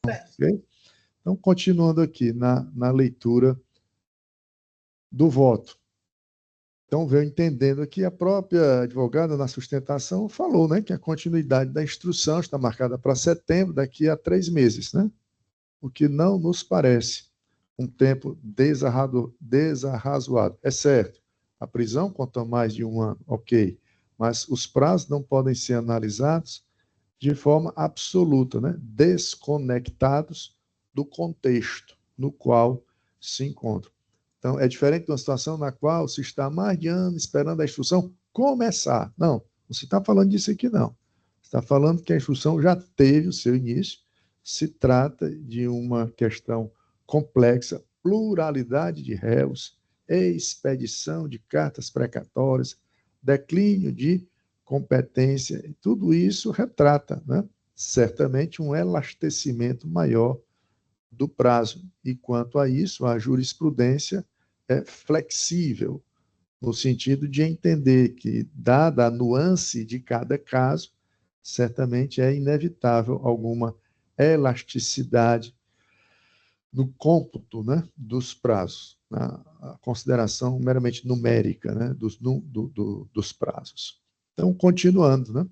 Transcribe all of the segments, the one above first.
Ok? Então, continuando aqui na leitura do voto. Então, veio entendendo aqui, a própria advogada na sustentação falou, né, que a continuidade da instrução está marcada para setembro, daqui a 3 meses, né? O que não nos parece um tempo desarrazoado. É certo, a prisão conta mais de 1 ano, ok, mas os prazos não podem ser analisados de forma absoluta, né? Desconectados do contexto no qual se encontram. Então, é diferente de uma situação na qual se está há mais de ano esperando a instrução começar. Não se está falando disso aqui, não. Está falando que a instrução já teve o seu início, se trata de uma questão complexa, pluralidade de réus, expedição de cartas precatórias, declínio de competência, e tudo isso retrata, né, certamente um elastecimento maior do prazo. E quanto a isso, a jurisprudência é flexível, no sentido de entender que, dada a nuance de cada caso, certamente é inevitável alguma elasticidade no cômputo, né, dos prazos, na consideração meramente numérica, né, dos prazos. Então, continuando, né?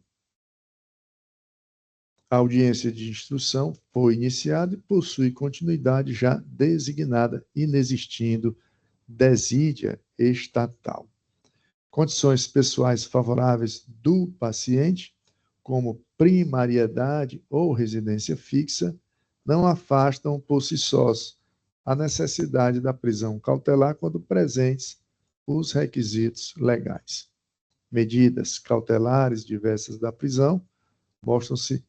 A audiência de instrução foi iniciada e possui continuidade já designada, inexistindo desídia estatal. Condições pessoais favoráveis do paciente, como primariedade ou residência fixa, não afastam por si sós a necessidade da prisão cautelar quando presentes os requisitos legais. Medidas cautelares diversas da prisão mostram-se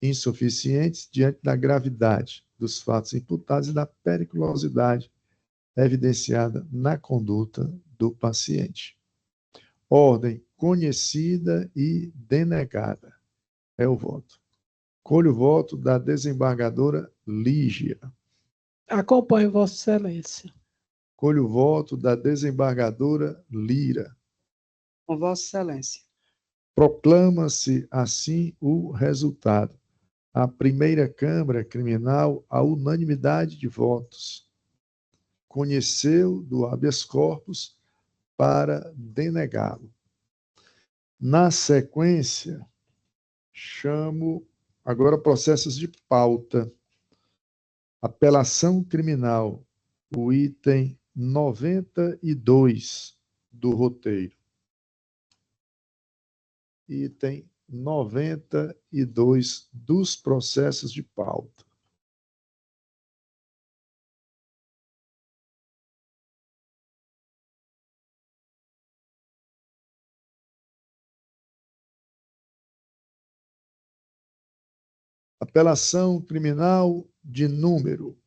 insuficientes diante da gravidade dos fatos imputados e da periculosidade evidenciada na conduta do paciente. Ordem conhecida e denegada. É o voto. Colho o voto da desembargadora Lígia. Acompanho, Vossa Excelência. Colho o voto da desembargadora Lira. Com Vossa Excelência. Proclama-se assim o resultado. A primeira Câmara Criminal, a unanimidade de votos, conheceu do habeas corpus para denegá-lo. Na sequência, chamo agora processos de pauta. Apelação criminal, o item 92 do roteiro. Item 92 dos processos de pauta. Apelação criminal de número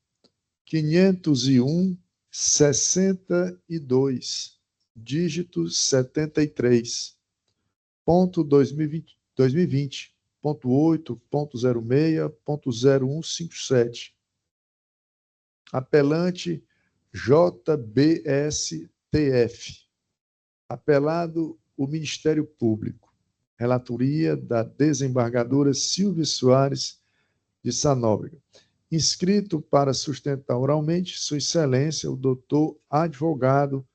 501/62, dígito 73, ponto 2020.8.06.0157. Apelante JBSTF. Apelado o Ministério Público. Relatoria da desembargadora Silvia Soares de Sanóbrega. Inscrito para sustentar oralmente, Sua Excelência, o doutor advogado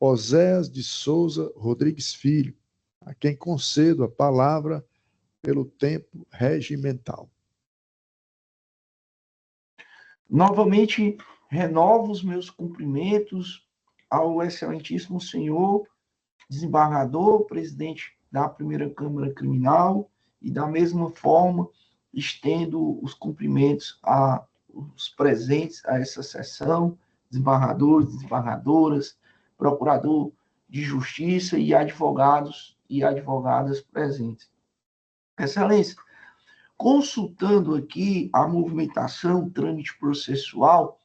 Oséias de Souza Rodrigues Filho, a quem concedo a palavra pelo tempo regimental. Novamente, renovo os meus cumprimentos ao excelentíssimo senhor desembargador, presidente da Primeira Câmara Criminal, e da mesma forma estendo os cumprimentos aos presentes a essa sessão, desembargadores, desembargadoras, procurador de justiça e advogados e advogadas presentes. Excelência, consultando aqui a movimentação, trâmite processual,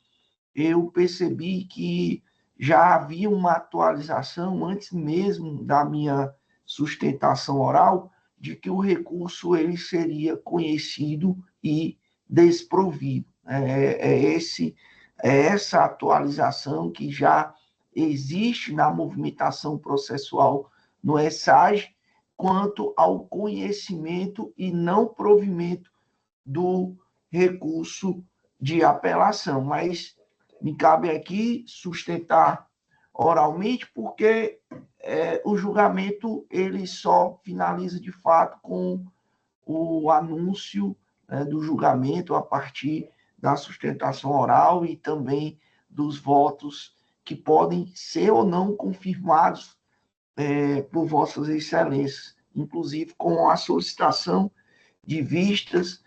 eu percebi que já havia uma atualização antes mesmo da minha sustentação oral de que o recurso ele seria conhecido e desprovido. É essa atualização que já existe na movimentação processual no ESAG quanto ao conhecimento e não provimento do recurso de apelação, mas me cabe aqui sustentar oralmente, porque o julgamento ele só finaliza de fato com o anúncio do julgamento a partir da sustentação oral e também dos votos que podem ser ou não confirmados por vossas excelências, inclusive com a solicitação de vistas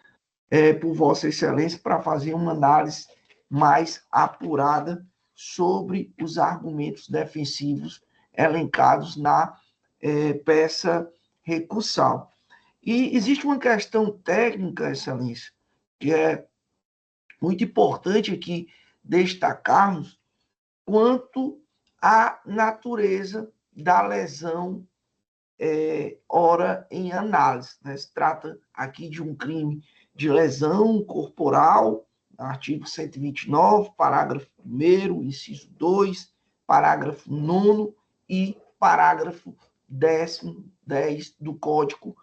por vossa excelência para fazer uma análise mais apurada sobre os argumentos defensivos elencados na peça recursal. E existe uma questão técnica, excelência, que é muito importante aqui destacarmos quanto à natureza da lesão ora em análise. Né? Se trata aqui de um crime de lesão corporal, artigo 129, parágrafo 1º, inciso 2, parágrafo 9º e parágrafo 10 do Código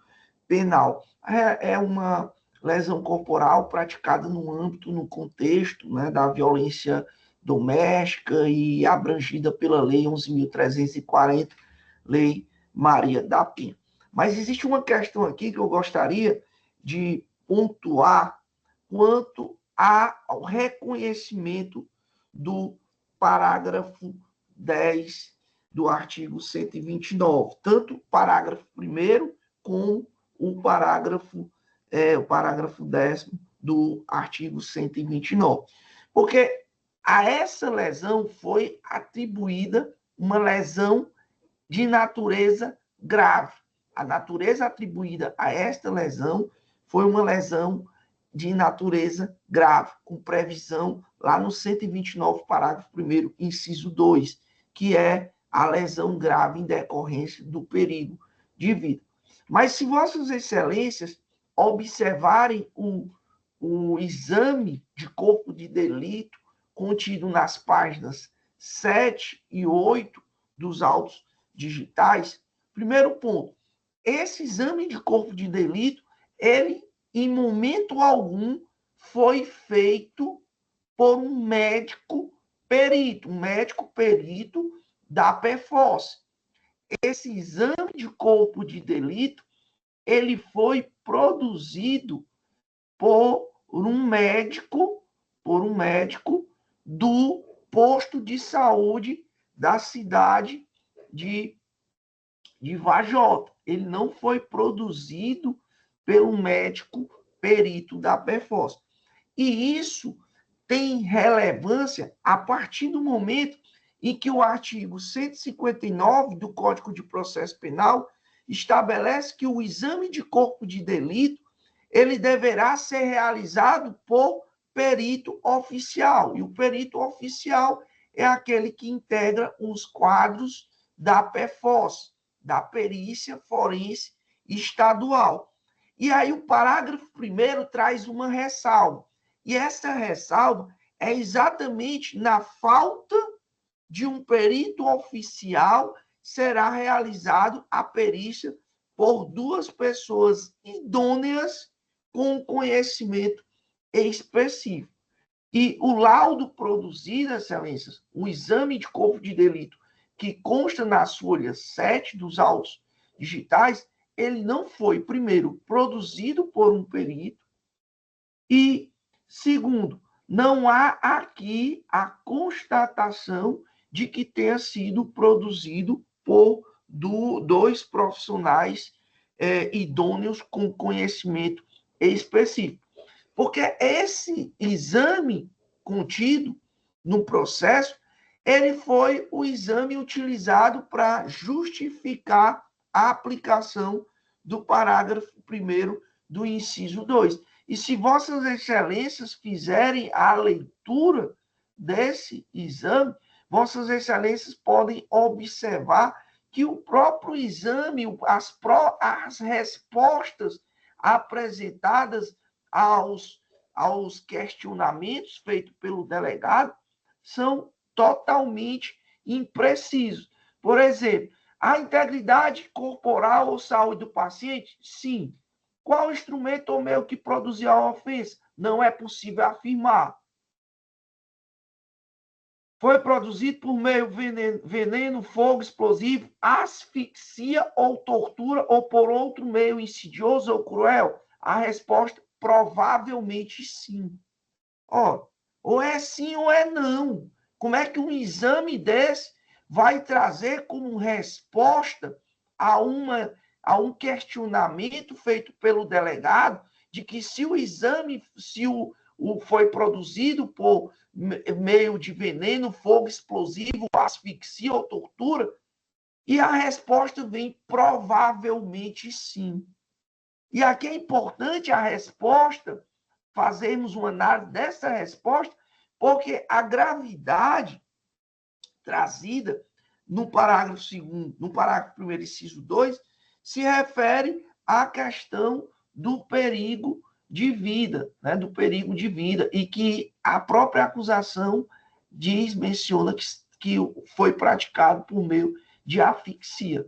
Penal. É uma lesão corporal praticada no âmbito, no contexto, né, da violência doméstica e abrangida pela Lei 11.340, Lei Maria da Penha. Mas existe uma questão aqui que eu gostaria de pontuar quanto ao reconhecimento do parágrafo 10 do artigo 129, tanto o parágrafo 1º como o parágrafo 10º do artigo 129. Porque a essa lesão foi atribuída uma lesão de natureza grave. A natureza atribuída a esta lesão foi uma lesão de natureza grave, com previsão lá no 129, parágrafo 1º, inciso 2, que é a lesão grave em decorrência do perigo de vida. Mas se vossas excelências observarem o exame de corpo de delito contido nas páginas 7 e 8 dos autos digitais, primeiro ponto, esse exame de corpo de delito, ele, em momento algum, foi feito por um médico perito da PEFOS. Esse exame de corpo de delito, ele foi produzido por um médico do posto de saúde da cidade de Vajota. Ele não foi produzido pelo médico perito da PEFOS. E isso tem relevância a partir do momento em que o artigo 159 do Código de Processo Penal estabelece que o exame de corpo de delito ele deverá ser realizado por perito oficial. E o perito oficial é aquele que integra os quadros da PEFOS, da Perícia Forense Estadual. E aí o parágrafo 1º traz uma ressalva. E essa ressalva é exatamente na falta de um perito oficial será realizado a perícia por duas pessoas idôneas com conhecimento específico. E o laudo produzido, excelências, o exame de corpo de delito que consta nas folhas 7 dos autos digitais, ele não foi, primeiro, produzido por um perito e, segundo, não há aqui a constatação de que tenha sido produzido por dois profissionais idôneos com conhecimento específico. Porque esse exame contido no processo, ele foi o exame utilizado para justificar a aplicação do parágrafo 1º do inciso 2. E se vossas excelências fizerem a leitura desse exame, vossas excelências podem observar que o próprio exame, as respostas apresentadas aos questionamentos feitos pelo delegado são totalmente imprecisos. Por exemplo, a integridade corporal ou saúde do paciente? Sim. Qual instrumento ou meio que produziu a ofensa? Não é possível afirmar. Foi produzido por meio veneno, fogo explosivo, asfixia ou tortura, ou por outro meio insidioso ou cruel? A resposta, provavelmente sim. Ou é sim ou é não. Como é que um exame desse vai trazer como resposta a um questionamento feito pelo delegado de que se o exame foi produzido por meio de veneno, fogo explosivo, asfixia ou tortura, e a resposta vem provavelmente sim. E aqui é importante a resposta, fazermos uma análise dessa resposta, porque a gravidade trazida no parágrafo 2º, no parágrafo 1º, inciso 2, se refere à questão do perigo de vida, né, do perigo de vida, e que a própria acusação menciona que foi praticado por meio de asfixia,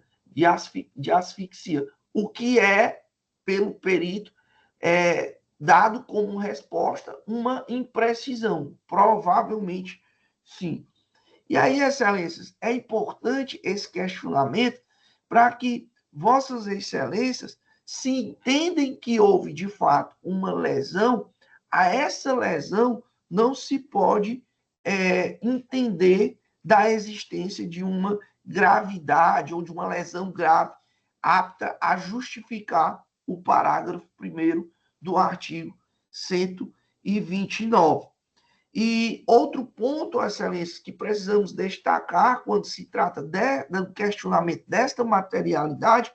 o que é, pelo perito, dado como resposta uma imprecisão, provavelmente sim. E aí, excelências, é importante esse questionamento para que vossas excelências se entendem que houve, de fato, uma lesão, a essa lesão não se pode entender da existência de uma gravidade ou de uma lesão grave apta a justificar o parágrafo 1º do artigo 129. E outro ponto, excelência, que precisamos destacar quando se trata do questionamento desta materialidade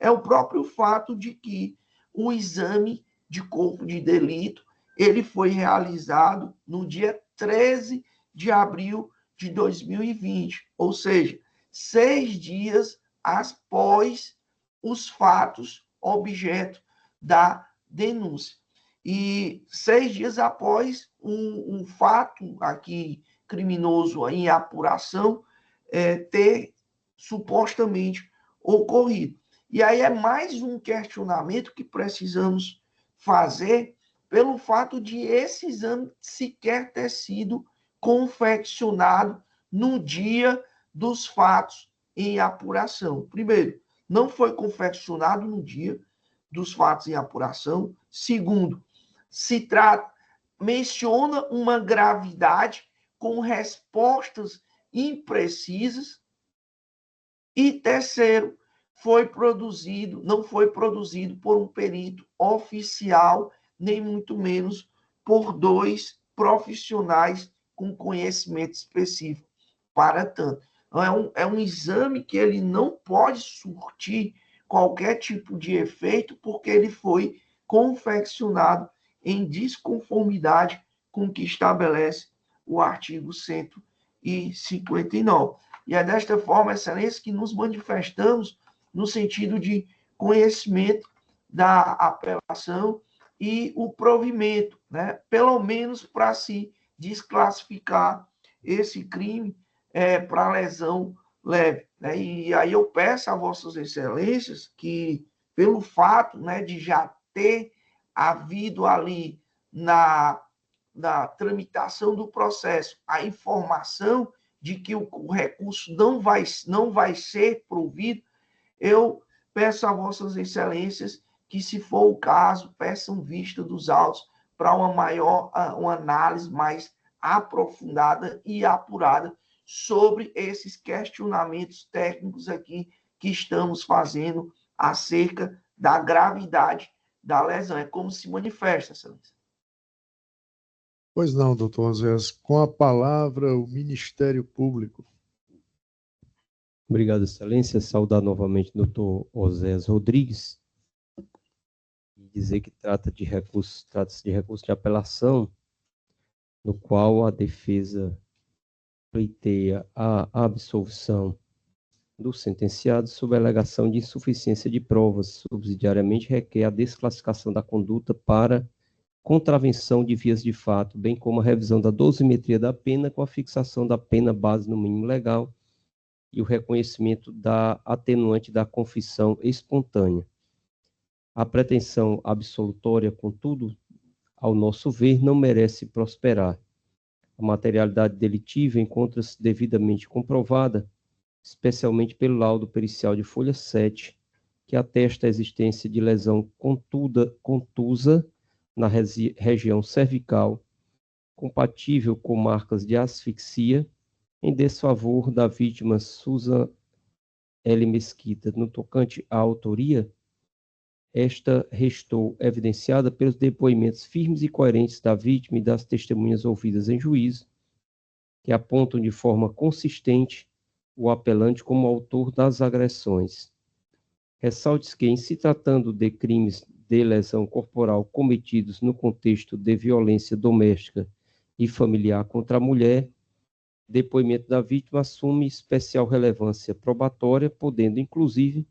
é o próprio fato de que o exame de corpo de delito ele foi realizado no dia 13 de abril de 2020, ou seja, 6 dias após os fatos objeto da denúncia. E 6 dias após um fato aqui criminoso em apuração ter supostamente ocorrido. E aí é mais um questionamento que precisamos fazer pelo fato de esse exame sequer ter sido confeccionado no dia dos fatos em apuração. Primeiro, não foi confeccionado no dia dos fatos em apuração. Segundo, menciona uma gravidade com respostas imprecisas. E terceiro, não foi produzido por um perito oficial, nem muito menos por 2 profissionais com conhecimento específico para tanto. É um exame que ele não pode surtir qualquer tipo de efeito, porque ele foi confeccionado em desconformidade com o que estabelece o artigo 159. E é desta forma, excelência, que nos manifestamos no sentido de conhecimento da apelação e o provimento, né? Pelo menos para se desclassificar esse crime para lesão leve. Né? E aí eu peço a vossas excelências que, pelo fato, né, de já ter havido ali na tramitação do processo a informação de que o recurso não vai ser provido, eu peço a vossas excelências que, se for o caso, peçam vista dos autos para uma análise mais aprofundada e apurada sobre esses questionamentos técnicos aqui que estamos fazendo acerca da gravidade da lesão. É como se manifesta, excelência. Pois não, doutor Oséias. Com a palavra, o Ministério Público. Obrigado, excelência. Saudar novamente o doutor Oséias Rodrigues e dizer que trata-se de recurso de apelação, no qual a defesa pleiteia a absolvição do sentenciado sob a alegação de insuficiência de provas, subsidiariamente requer a desclassificação da conduta para contravenção de vias de fato, bem como a revisão da dosimetria da pena com a fixação da pena base no mínimo legal e o reconhecimento da atenuante da confissão espontânea. A pretensão absolutória, contudo, ao nosso ver, não merece prosperar. A materialidade delitiva encontra-se devidamente comprovada, especialmente pelo laudo pericial de folha 7, que atesta a existência de lesão contusa na região cervical, compatível com marcas de asfixia, em desfavor da vítima Susan L. Mesquita. No tocante à autoria, esta restou evidenciada pelos depoimentos firmes e coerentes da vítima e das testemunhas ouvidas em juízo, que apontam de forma consistente o apelante como autor das agressões. Ressalte-se que, em se tratando de crimes de lesão corporal cometidos no contexto de violência doméstica e familiar contra a mulher, o depoimento da vítima assume especial relevância probatória, podendo, inclusive,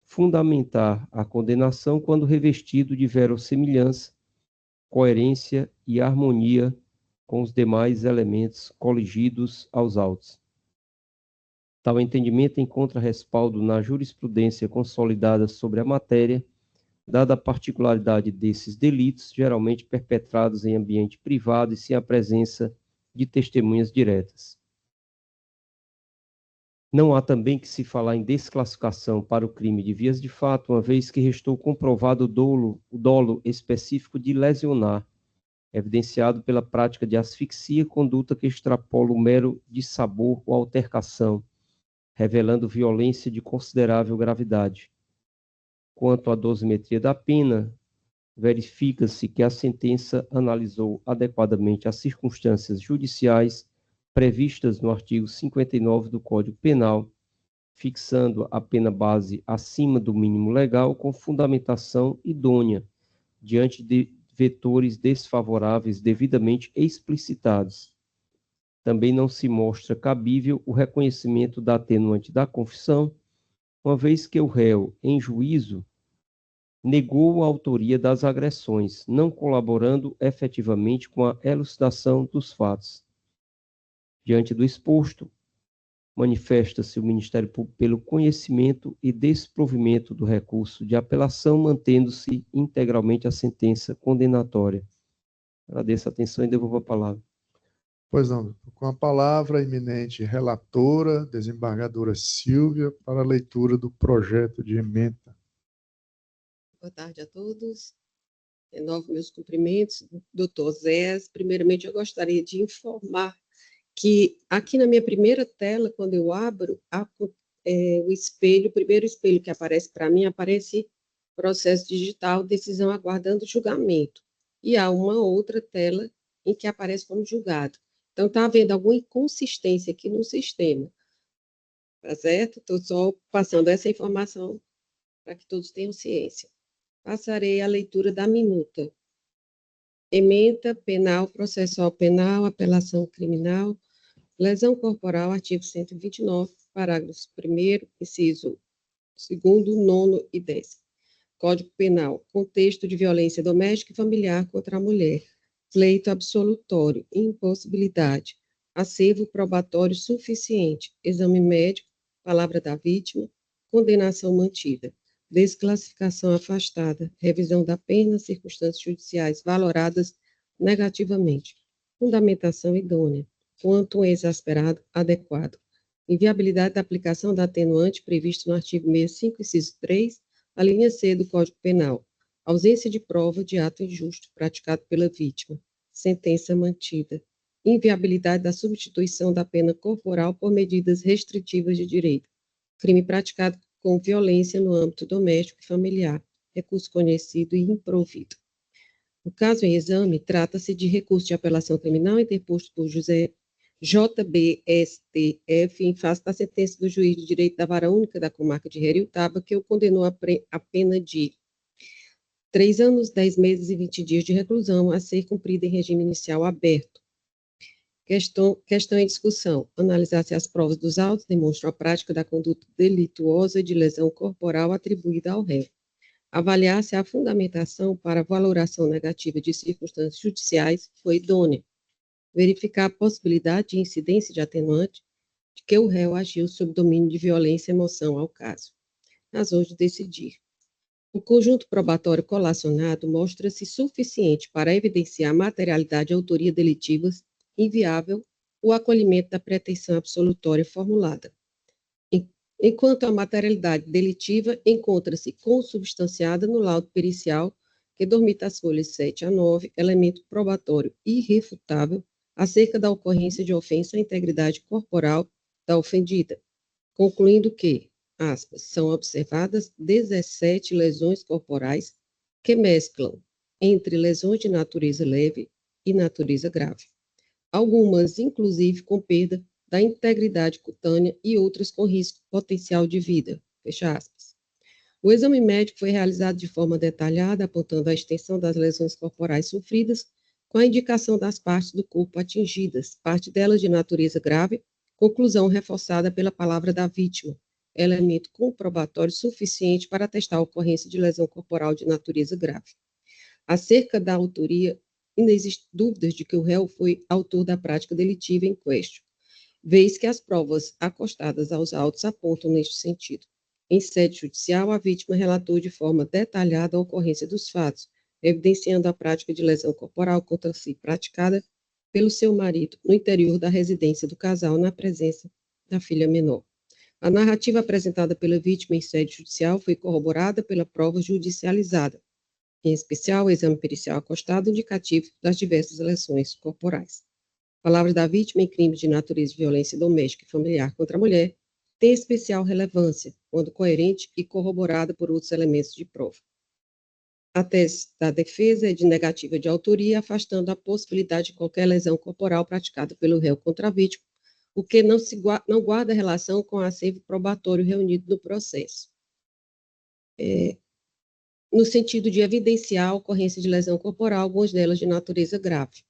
fundamentar a condenação quando revestido de verossimilhança, coerência e harmonia com os demais elementos coligidos aos autos. Tal entendimento encontra respaldo na jurisprudência consolidada sobre a matéria, dada a particularidade desses delitos, geralmente perpetrados em ambiente privado e sem a presença de testemunhas diretas. Não há também que se falar em desclassificação para o crime de vias de fato, uma vez que restou comprovado o dolo específico de lesionar, evidenciado pela prática de asfixia, conduta que extrapola o mero dissabor ou altercação, revelando violência de considerável gravidade. Quanto à dosimetria da pena, verifica-se que a sentença analisou adequadamente as circunstâncias judiciais previstas no artigo 59 do Código Penal, fixando a pena base acima do mínimo legal com fundamentação idônea, diante de vetores desfavoráveis devidamente explicitados. Também não se mostra cabível o reconhecimento da atenuante da confissão, uma vez que o réu, em juízo, negou a autoria das agressões, não colaborando efetivamente com a elucidação dos fatos. Diante do exposto, manifesta-se o Ministério Público pelo conhecimento e desprovimento do recurso de apelação, mantendo-se integralmente a sentença condenatória. Agradeço a atenção e devolvo a palavra. Pois não, com a palavra a eminente relatora, desembargadora Silvia, para a leitura do projeto de ementa. Boa tarde a todos. Renovo meus cumprimentos, doutor Zés. Primeiramente, eu gostaria de informar que aqui na minha primeira tela, quando eu abro o espelho, o primeiro espelho que aparece para mim, aparece processo digital, decisão aguardando julgamento. E há uma outra tela em que aparece como julgado. Então, está havendo alguma inconsistência aqui no sistema. Tá certo? Estou só passando essa informação para que todos tenham ciência. Passarei à leitura da minuta. Ementa penal, processual penal, apelação criminal, lesão corporal, artigo 129, parágrafos 1º, inciso 2º, 9º e 10º. Código Penal, contexto de violência doméstica e familiar contra a mulher, pleito absolutório, impossibilidade, acervo probatório suficiente, exame médico, palavra da vítima, condenação mantida, desclassificação afastada, revisão da pena, circunstâncias judiciais valoradas negativamente, fundamentação idônea, quantum exasperado adequado, inviabilidade da aplicação da atenuante previsto no artigo 65, inciso 3, a linha C do Código Penal, ausência de prova de ato injusto praticado pela vítima, sentença mantida, inviabilidade da substituição da pena corporal por medidas restritivas de direito, crime praticado com violência no âmbito doméstico e familiar, recurso conhecido e improvido. No caso em exame, trata-se de recurso de apelação criminal interposto por José JBSTF em face da sentença do juiz de direito da Vara Única da Comarca de Heriotaba, que o condenou a pena de 3 anos, 10 meses e 20 dias de reclusão a ser cumprida em regime inicial aberto. Questão em discussão. Analisar se as provas dos autos demonstram a prática da conduta delituosa de lesão corporal atribuída ao réu. Avaliar se a fundamentação para a valoração negativa de circunstâncias judiciais foi idônea. Verificar a possibilidade de incidência de atenuante de que o réu agiu sob domínio de violência e emoção ao caso. Razões de decidir. O conjunto probatório colacionado mostra-se suficiente para evidenciar a materialidade e autoria delitivas, inviável o acolhimento da pretensão absolutória formulada. Enquanto a materialidade delitiva encontra-se consubstanciada no laudo pericial, que dormita as folhas 7 a 9, elemento probatório irrefutável acerca da ocorrência de ofensa à integridade corporal da ofendida, concluindo que, aspas, são observadas 17 lesões corporais que mesclam entre lesões de natureza leve e natureza grave, algumas, inclusive, com perda da integridade cutânea e outras com risco potencial de vida, fecha aspas. O exame médico foi realizado de forma detalhada, apontando a extensão das lesões corporais sofridas, com a indicação das partes do corpo atingidas, parte delas de natureza grave, conclusão reforçada pela palavra da vítima, elemento comprobatório suficiente para atestar a ocorrência de lesão corporal de natureza grave. Acerca da autoria, ainda existem dúvidas de que o réu foi autor da prática delitiva em questão, vez que as provas acostadas aos autos apontam neste sentido. Em sede judicial, a vítima relatou de forma detalhada a ocorrência dos fatos, evidenciando a prática de lesão corporal contra si praticada pelo seu marido no interior da residência do casal, na presença da filha menor. A narrativa apresentada pela vítima em sede judicial foi corroborada pela prova judicializada, em especial o exame pericial acostado indicativo das diversas lesões corporais. Palavras da vítima em crimes de natureza de violência doméstica e familiar contra a mulher têm especial relevância, quando coerente e corroborada por outros elementos de prova. A tese da defesa é de negativa de autoria, afastando a possibilidade de qualquer lesão corporal praticada pelo réu contra a vítima, o que não guarda relação com o acervo probatório reunido no processo. No sentido de evidenciar a ocorrência de lesão corporal, algumas delas de natureza grave.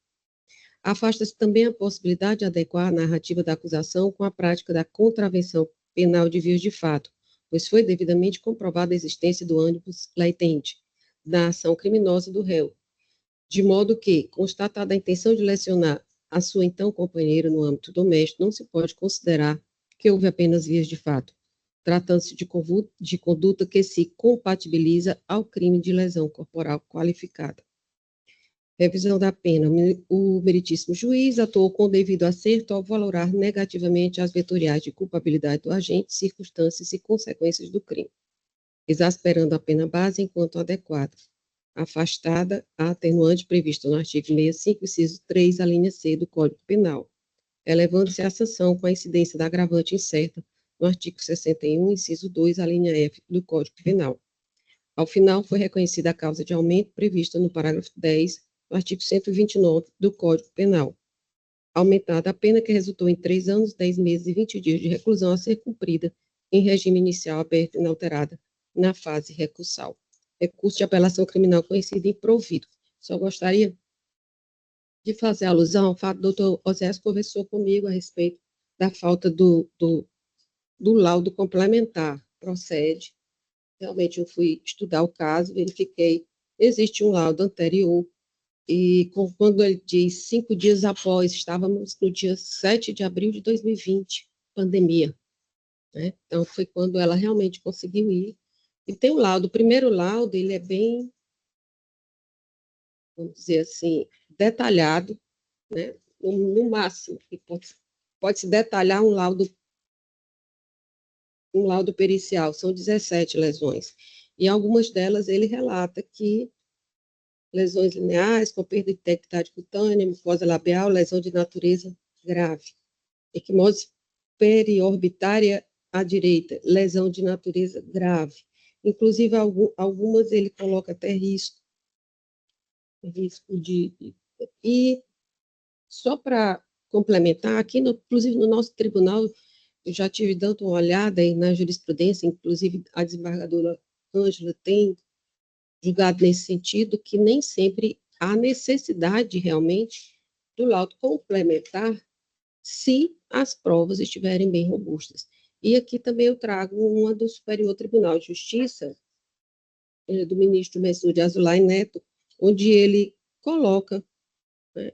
Afasta-se também a possibilidade de adequar a narrativa da acusação com a prática da contravenção penal de vias de fato, pois foi devidamente comprovada a existência do ânibus latente da ação criminosa do réu, de modo que, constatada a intenção de lesionar a sua então companheira no âmbito doméstico, não se pode considerar que houve apenas vias de fato, tratando-se de conduta que se compatibiliza ao crime de lesão corporal qualificada. Revisão da pena. O meritíssimo juiz atuou com o devido acerto ao valorar negativamente as vetoriais de culpabilidade do agente, circunstâncias e consequências do crime, exasperando a pena base enquanto adequada, afastada a atenuante prevista no artigo 65, inciso 3, a linha C do Código Penal, elevando-se a sanção com a incidência da agravante incerta no artigo 61, inciso 2, a linha F do Código Penal. Ao final, foi reconhecida a causa de aumento prevista no parágrafo 10 do artigo 129 do Código Penal, aumentada a pena que resultou em 3 anos, 10 meses e 20 dias de reclusão a ser cumprida em regime inicial aberto e inalterada na fase recursal. Recurso de apelação criminal conhecido e provido. Só gostaria de fazer alusão ao fato do doutor Osés conversou comigo a respeito da falta do laudo complementar. Procede. Realmente eu fui estudar o caso, verifiquei, existe um laudo anterior, e quando ele diz 5 dias após, estávamos no dia 7 de abril de 2020, pandemia, né? Então, foi quando ela realmente conseguiu ir. E tem um laudo, o primeiro laudo, ele é bem, vamos dizer assim, detalhado, né? No máximo, que pode-se detalhar um laudo pericial, são 17 lesões, e algumas delas ele relata que lesões lineares, com perda de integridade cutânea, mucosa labial, lesão de natureza grave. Equimose periorbitária à direita, lesão de natureza grave. Inclusive, algumas ele coloca até risco de... E só para complementar, aqui, inclusive no nosso tribunal, eu já tive dando uma olhada aí na jurisprudência, inclusive a desembargadora Ângela tem julgado nesse sentido, que nem sempre há necessidade realmente do laudo complementar se as provas estiverem bem robustas. E aqui também eu trago uma do Superior Tribunal de Justiça, do ministro Messoudi Azulay Neto, onde ele coloca, né,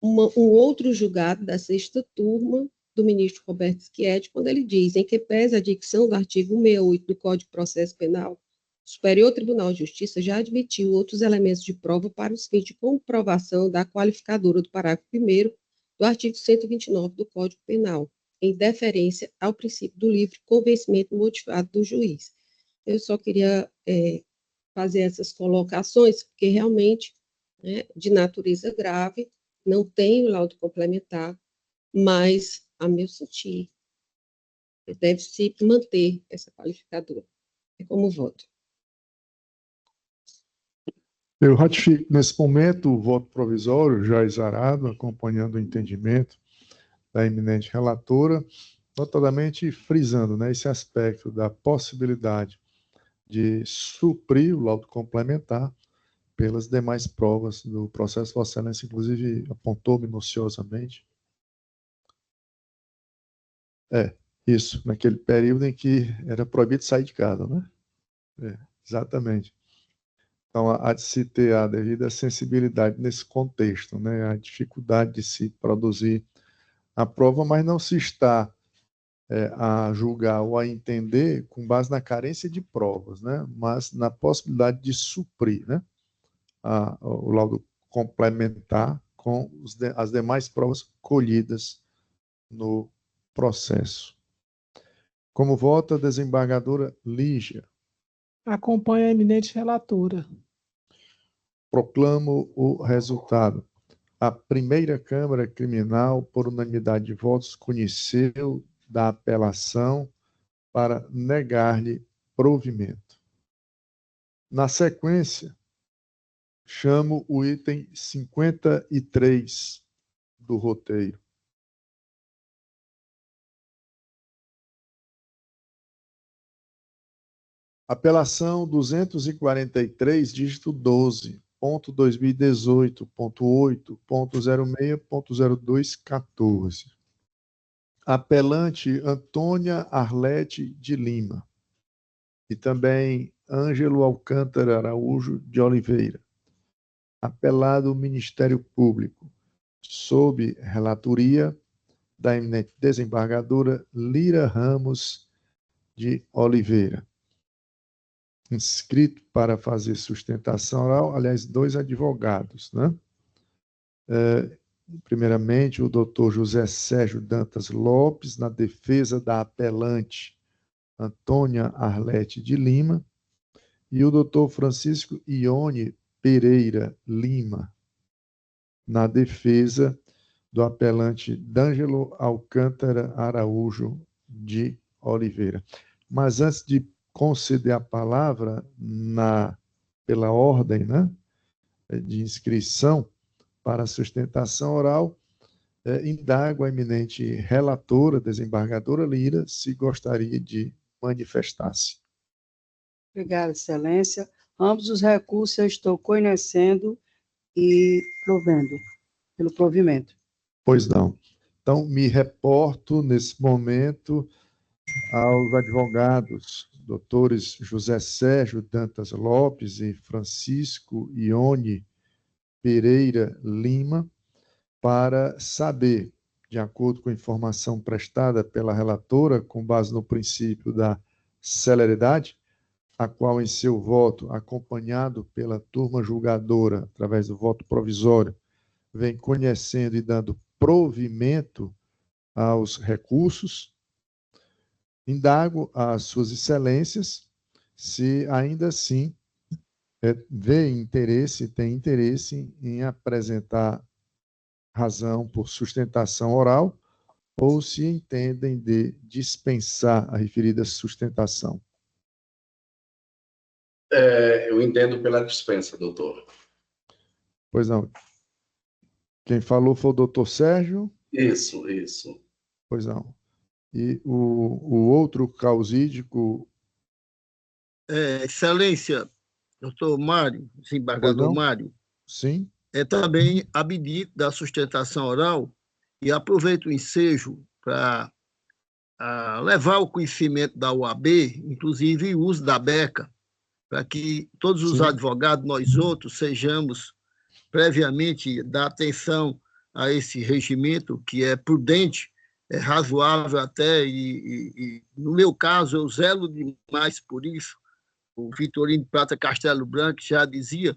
um outro julgado da 6ª turma do ministro Roberto Schietti, quando ele diz, em que pese a dicção do artigo 168 do Código de Processo Penal, O Superior Tribunal de Justiça já admitiu outros elementos de prova para os fins de comprovação da qualificadora do parágrafo 1º do artigo 129 do Código Penal, em deferência ao princípio do livre convencimento motivado do juiz. Eu só queria fazer essas colocações, porque realmente, né, de natureza grave, não tenho laudo complementar, mas, a meu sentir, deve-se manter essa qualificadora. É como voto. Eu ratifico nesse momento o voto provisório, já exarado, acompanhando o entendimento da eminente relatora, notadamente frisando, né, esse aspecto da possibilidade de suprir o laudo complementar pelas demais provas do processo. Vossa Excelência, inclusive, apontou minuciosamente. Isso, naquele período em que era proibido sair de casa, né? Exatamente. Então, há de se ter a devida sensibilidade nesse contexto, né? A dificuldade de se produzir a prova, mas não se está a julgar ou a entender com base na carência de provas, né? Mas na possibilidade de suprir, né? O laudo complementar com as demais provas colhidas no processo. Como vota a desembargadora Lígia? Acompanho a eminente relatora. Proclamo o resultado. A primeira Câmara Criminal, por unanimidade de votos, conheceu da apelação para negar-lhe provimento. Na sequência, chamo o item 53 do roteiro. Apelação 243, dígito 12.2018.8.06.0214. Apelante Antônia Arlete de Lima. E também Ângelo Alcântara Araújo de Oliveira. Apelado Ministério Público, sob relatoria da eminente desembargadora Lira Ramos de Oliveira. Inscrito para fazer sustentação oral, aliás, 2 advogados, né? Primeiramente, o doutor José Sérgio Dantas Lopes, na defesa da apelante Antônia Arlete de Lima, e o doutor Francisco Ione Pereira Lima, na defesa do apelante D'Angelo Alcântara Araújo de Oliveira. Mas antes de conceder a palavra pela ordem, né, de inscrição para a sustentação oral, indago a eminente relatora, desembargadora Lira, se gostaria de manifestar-se. Obrigada, Excelência. Ambos os recursos eu estou conhecendo e provendo pelo provimento. Pois não. Então, me reporto nesse momento aos advogados, doutores José Sérgio Dantas Lopes e Francisco Ione Pereira Lima, para saber, de acordo com a informação prestada pela relatora, com base no princípio da celeridade, a qual em seu voto, acompanhado pela turma julgadora, através do voto provisório, vem conhecendo e dando provimento aos recursos, indago às suas excelências se ainda assim tem interesse em apresentar razão por sustentação oral ou se entendem de dispensar a referida sustentação. Eu entendo pela dispensa, doutor. Pois não. Quem falou foi o doutor Sérgio? Isso. Pois não. E o outro causídico... Excelência, doutor Mário, desembargador Mário. Sim. Também abdico da sustentação oral e aproveito o ensejo para levar o conhecimento da OAB, inclusive o uso da beca, para que todos os advogados, nós outros, sejamos previamente dar atenção a esse regimento, que é prudente, é razoável até, e no meu caso, eu zelo demais por isso, o Vitorino Prata Castelo Branco já dizia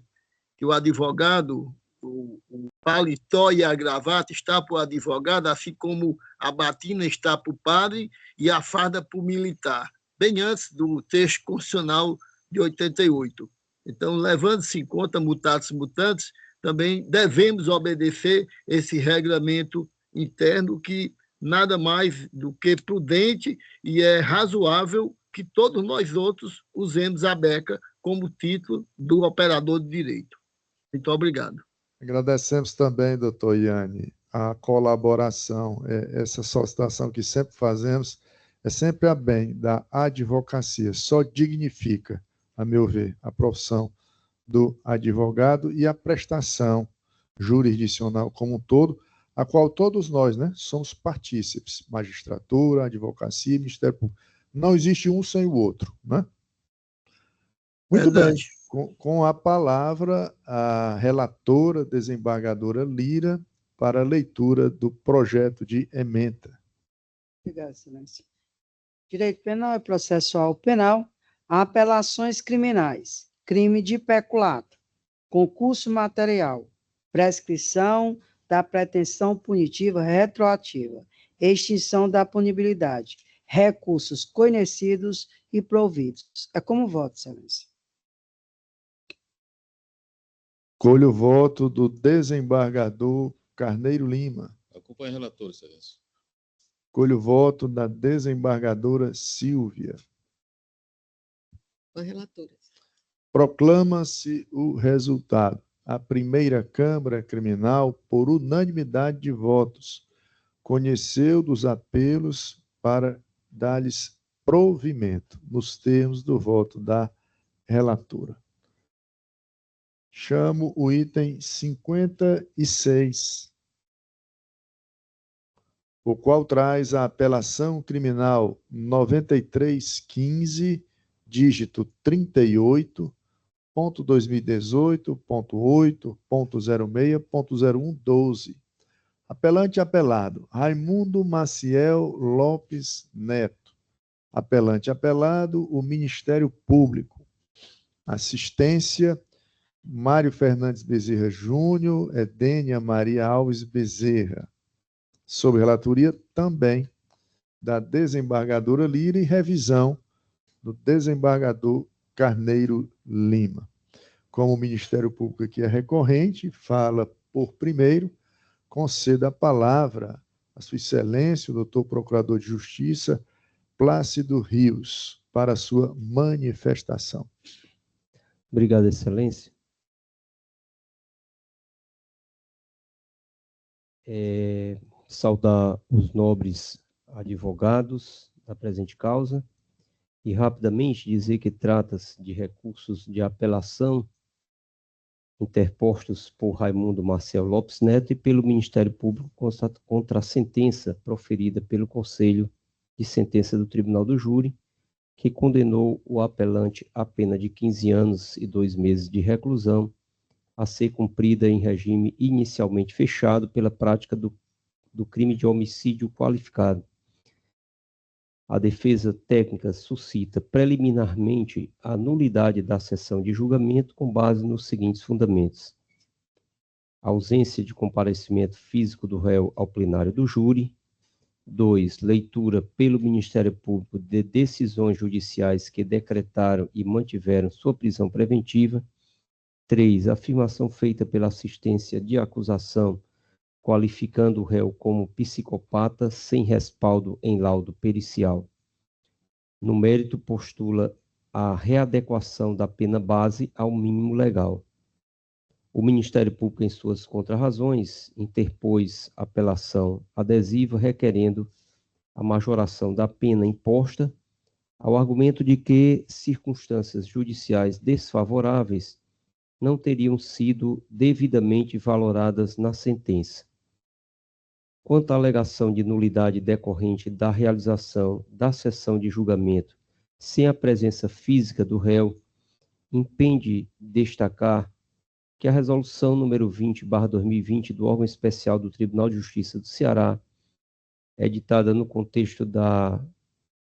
que o advogado, o paletó e a gravata está para o advogado, assim como a batina está para o padre e a farda para o militar, bem antes do texto constitucional de 88. Então, levando-se em conta mutatis mutandis, também devemos obedecer esse regulamento interno que nada mais do que prudente e é razoável que todos nós outros usemos a beca como título do operador de direito. Muito obrigado. Agradecemos também, doutor Iane, a colaboração, essa solicitação que sempre fazemos, é sempre a bem da advocacia, só dignifica, a meu ver, a profissão do advogado e a prestação jurisdicional como um todo, a qual todos nós, né, somos partícipes, magistratura, advocacia, Ministério Público. Não existe um sem o outro, né? Muito Verdade. bem. Com a palavra, a relatora, desembargadora Lira, para a leitura do projeto de ementa. Obrigada, Excelência. Direito penal e processual penal, apelações criminais, crime de peculato, concurso material, prescrição da pretensão punitiva retroativa, extinção da punibilidade, recursos conhecidos e providos. É como voto, Excelência. Colho o voto do desembargador Carneiro Lima. Acompanhe o relator, Excelência. Colho o voto da desembargadora Silvia. Com a relatora. Proclama-se o resultado. A primeira Câmara Criminal, por unanimidade de votos, conheceu dos apelos para dar-lhes provimento, nos termos do voto da relatora. Chamo o item 56, o qual traz a apelação criminal 9315, dígito 38.2018.8.06.0112. Apelante apelado, Raimundo Maciel Lopes Neto. Apelante apelado, o Ministério Público. Assistência, Mário Fernandes Bezerra Júnior, Edênia Maria Alves Bezerra. Sob relatoria também da desembargadora Lira e revisão do desembargador Carneiro Lima. Como o Ministério Público aqui é recorrente, fala por primeiro, conceda a palavra a Sua Excelência, o doutor Procurador de Justiça, Plácido Rios, para a sua manifestação. Obrigado, Excelência. Saudar os nobres advogados da presente causa e rapidamente dizer que trata-se de recursos de apelação interpostos por Raimundo Maciel Lopes Neto e pelo Ministério Público contra a sentença proferida pelo Conselho de Sentença do Tribunal do Júri, que condenou o apelante a pena de 15 anos e 2 meses de reclusão, a ser cumprida em regime inicialmente fechado pela prática do crime de homicídio qualificado. A defesa técnica suscita preliminarmente a nulidade da sessão de julgamento com base nos seguintes fundamentos: a ausência de comparecimento físico do réu ao plenário do júri. 2. Leitura pelo Ministério Público de decisões judiciais que decretaram e mantiveram sua prisão preventiva. 3. Afirmação feita pela assistência de acusação, qualificando o réu como psicopata sem respaldo em laudo pericial. No mérito, postula a readequação da pena base ao mínimo legal. O Ministério Público, em suas contrarrazões, interpôs apelação adesiva requerendo a majoração da pena imposta, ao argumento de que circunstâncias judiciais desfavoráveis não teriam sido devidamente valoradas na sentença. Quanto à alegação de nulidade decorrente da realização da sessão de julgamento sem a presença física do réu, impende destacar que a resolução número 20/2020 do órgão especial do Tribunal de Justiça do Ceará, editada no contexto da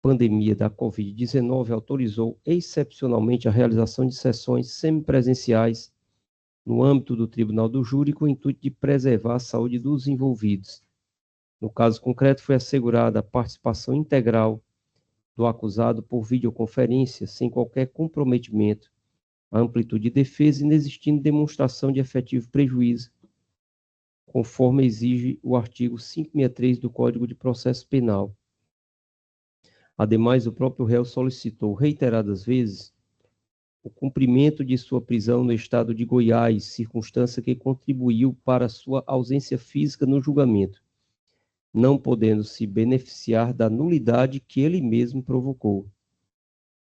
pandemia da Covid-19 autorizou excepcionalmente a realização de sessões semipresenciais no âmbito do Tribunal do Júri com o intuito de preservar a saúde dos envolvidos. No caso concreto, foi assegurada a participação integral do acusado por videoconferência, sem qualquer comprometimento à amplitude de defesa, inexistindo demonstração de efetivo prejuízo, conforme exige o artigo 563 do Código de Processo Penal. Ademais, o próprio réu solicitou reiteradas vezes o cumprimento de sua prisão no estado de Goiás, circunstância que contribuiu para sua ausência física no julgamento, não podendo se beneficiar da nulidade que ele mesmo provocou.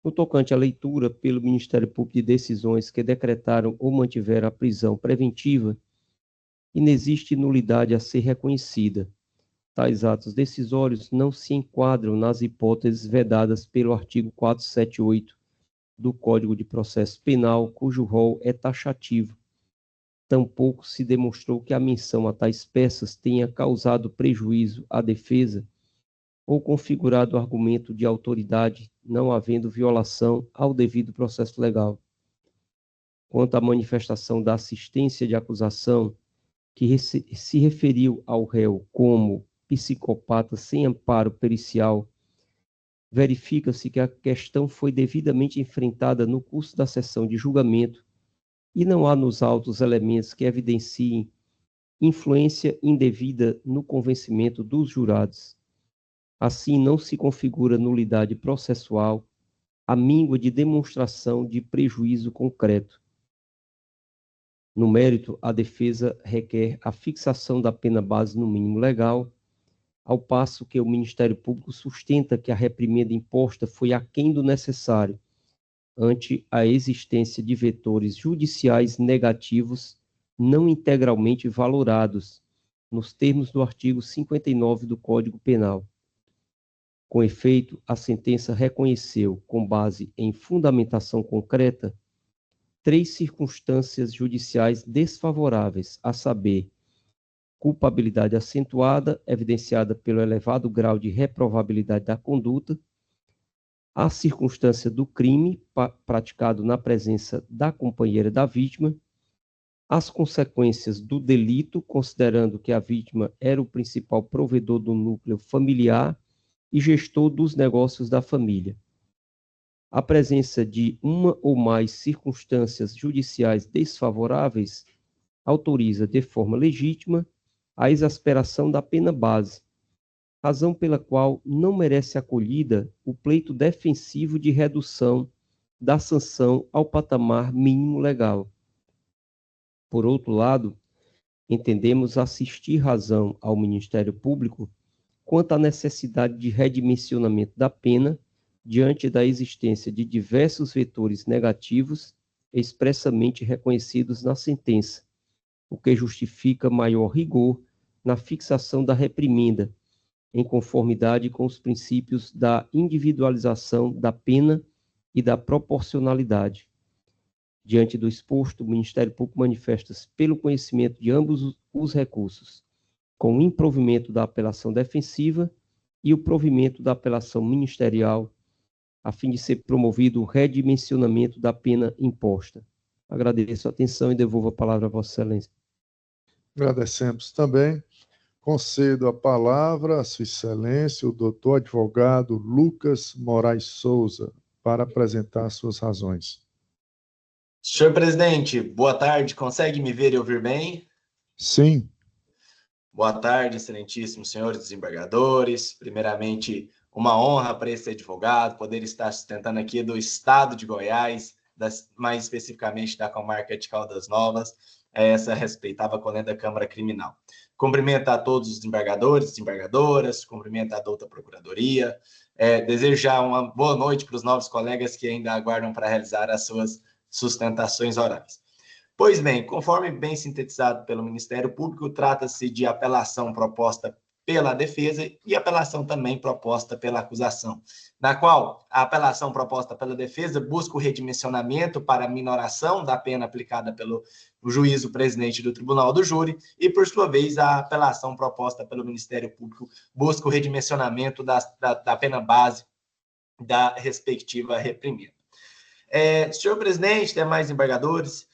No tocante à leitura pelo Ministério Público de decisões que decretaram ou mantiveram a prisão preventiva, inexiste nulidade a ser reconhecida. Tais atos decisórios não se enquadram nas hipóteses vedadas pelo artigo 478 do Código de Processo Penal, cujo rol é taxativo. Tampouco se demonstrou que a menção a tais peças tenha causado prejuízo à defesa ou configurado argumento de autoridade, não havendo violação ao devido processo legal. Quanto à manifestação da assistência de acusação, que se referiu ao réu como psicopata sem amparo pericial, verifica-se que a questão foi devidamente enfrentada no curso da sessão de julgamento e não há nos autos elementos que evidenciem influência indevida no convencimento dos jurados. Assim, não se configura nulidade processual a míngua de demonstração de prejuízo concreto. No mérito, a defesa requer a fixação da pena base no mínimo legal, ao passo que o Ministério Público sustenta que a reprimenda imposta foi aquém do necessário, ante a existência de vetores judiciais negativos não integralmente valorados, nos termos do artigo 59 do Código Penal. Com efeito, a sentença reconheceu, com base em fundamentação concreta, 3 circunstâncias judiciais desfavoráveis, a saber, culpabilidade acentuada, evidenciada pelo elevado grau de reprovabilidade da conduta, a circunstância do crime praticado na presença da companheira da vítima, as consequências do delito, considerando que a vítima era o principal provedor do núcleo familiar e gestor dos negócios da família. A presença de uma ou mais circunstâncias judiciais desfavoráveis autoriza de forma legítima a exasperação da pena base, razão pela qual não merece acolhida o pleito defensivo de redução da sanção ao patamar mínimo legal. Por outro lado, entendemos assistir razão ao Ministério Público quanto à necessidade de redimensionamento da pena diante da existência de diversos vetores negativos expressamente reconhecidos na sentença, o que justifica maior rigor na fixação da reprimenda, em conformidade com os princípios da individualização da pena e da proporcionalidade. Diante do exposto, o Ministério Público manifesta-se pelo conhecimento de ambos os recursos, com o improvimento da apelação defensiva e o provimento da apelação ministerial, a fim de ser promovido o redimensionamento da pena imposta. Agradeço a atenção e devolvo a palavra a Vossa Excelência. Agradecemos também. Concedo a palavra a Sua Excelência, o doutor advogado Lucas Moraes Souza, para apresentar suas razões. Senhor presidente, boa tarde. Consegue me ver e ouvir bem? Sim. Boa tarde, excelentíssimos senhores desembargadores. Primeiramente, uma honra para esse advogado poder estar sustentando aqui do estado de Goiás, mais especificamente da comarca de Caldas Novas, essa respeitável colenda Câmara Criminal. Cumprimento a todos os desembargadores, desembargadoras, cumprimento a douta Procuradoria. Desejo já uma boa noite para os novos colegas que ainda aguardam para realizar as suas sustentações orais. Pois bem, conforme bem sintetizado pelo Ministério Público, trata-se de apelação proposta pela defesa e apelação também proposta pela acusação, na qual a apelação proposta pela defesa busca o redimensionamento para a minoração da pena aplicada pelo juízo presidente do Tribunal do Júri e, por sua vez, a apelação proposta pelo Ministério Público busca o redimensionamento da pena base da respectiva reprimenda. Senhor presidente, demais embargadores,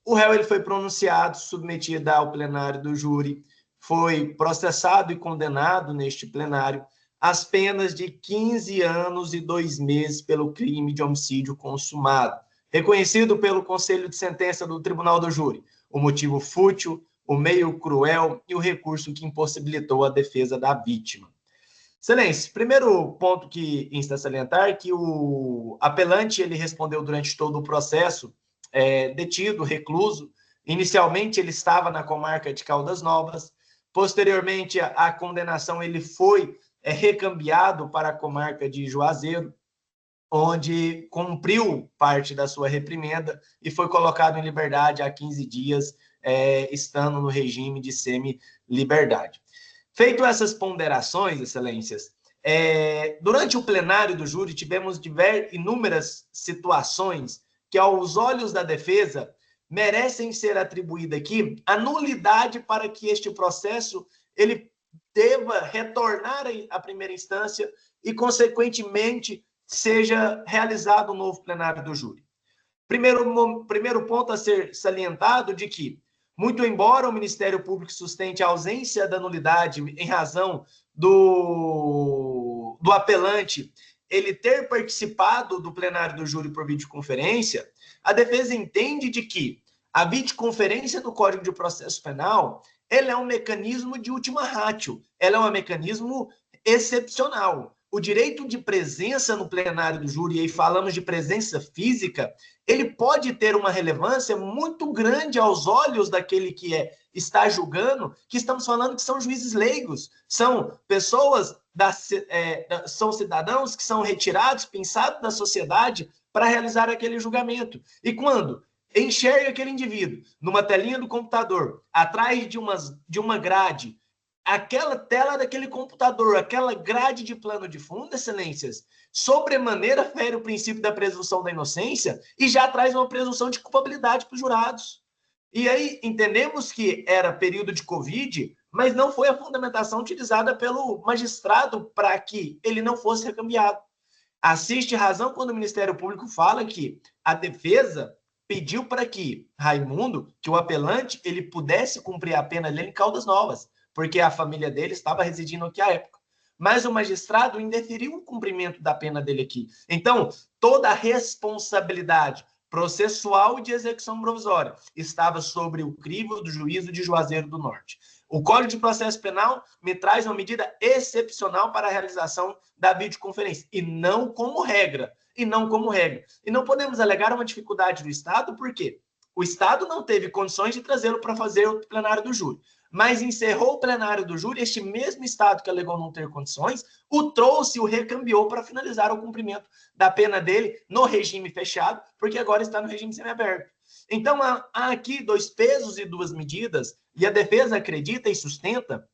o réu ele foi pronunciado, submetido ao plenário do júri, foi processado e condenado neste plenário às penas de 15 anos e 2 meses pelo crime de homicídio consumado, reconhecido pelo Conselho de Sentença do Tribunal do Júri, o motivo fútil, o meio cruel e o recurso que impossibilitou a defesa da vítima. Excelência, primeiro ponto que insta a salientar é que o apelante ele respondeu durante todo o processo, detido, recluso. Inicialmente ele estava na comarca de Caldas Novas, posteriormente a condenação ele foi recambiado para a comarca de Juazeiro, onde cumpriu parte da sua reprimenda e foi colocado em liberdade há 15 dias, estando no regime de semi-liberdade. Feito essas ponderações, excelências, durante o plenário do júri tivemos inúmeras situações que, aos olhos da defesa, merecem ser atribuída aqui a nulidade para que este processo ele deva retornar à primeira instância e, consequentemente, seja realizado um novo plenário do júri. Primeiro ponto a ser salientado de que, muito embora o Ministério Público sustente a ausência da nulidade em razão do apelante ele ter participado do plenário do júri por videoconferência, a defesa entende de que a videoconferência do Código de Processo Penal ela é um mecanismo de última ratio, ela é um mecanismo excepcional. O direito de presença no plenário do júri, e aí falamos de presença física, ele pode ter uma relevância muito grande aos olhos daquele que está julgando, que estamos falando que são juízes leigos, são pessoas, são cidadãos que são retirados, pensados da sociedade para realizar aquele julgamento. E quando enxerga aquele indivíduo numa telinha do computador, atrás de uma grade, aquela tela daquele computador, aquela grade de plano de fundo, excelências, sobremaneira fere o princípio da presunção da inocência e já traz uma presunção de culpabilidade para os jurados. E aí entendemos que era período de Covid, mas não foi a fundamentação utilizada pelo magistrado para que ele não fosse recambiado. Assiste razão quando o Ministério Público fala que a defesa pediu para que Raimundo, que o apelante, ele pudesse cumprir a pena dele em Caldas Novas, porque a família dele estava residindo aqui à época. Mas o magistrado indeferiu o cumprimento da pena dele aqui. Então, toda a responsabilidade processual e de execução provisória estava sobre o crivo do juízo de Juazeiro do Norte. O Código de Processo Penal me traz uma medida excepcional para a realização da videoconferência, e não como regra. E não podemos alegar uma dificuldade do Estado, porque o Estado não teve condições de trazê-lo para fazer o plenário do júri. Mas encerrou o plenário do júri, este mesmo Estado que alegou não ter condições, o trouxe e o recambiou para finalizar o cumprimento da pena dele no regime fechado, porque agora está no regime semiaberto. Então, há aqui 2 pesos e 2 medidas, e a defesa acredita e sustenta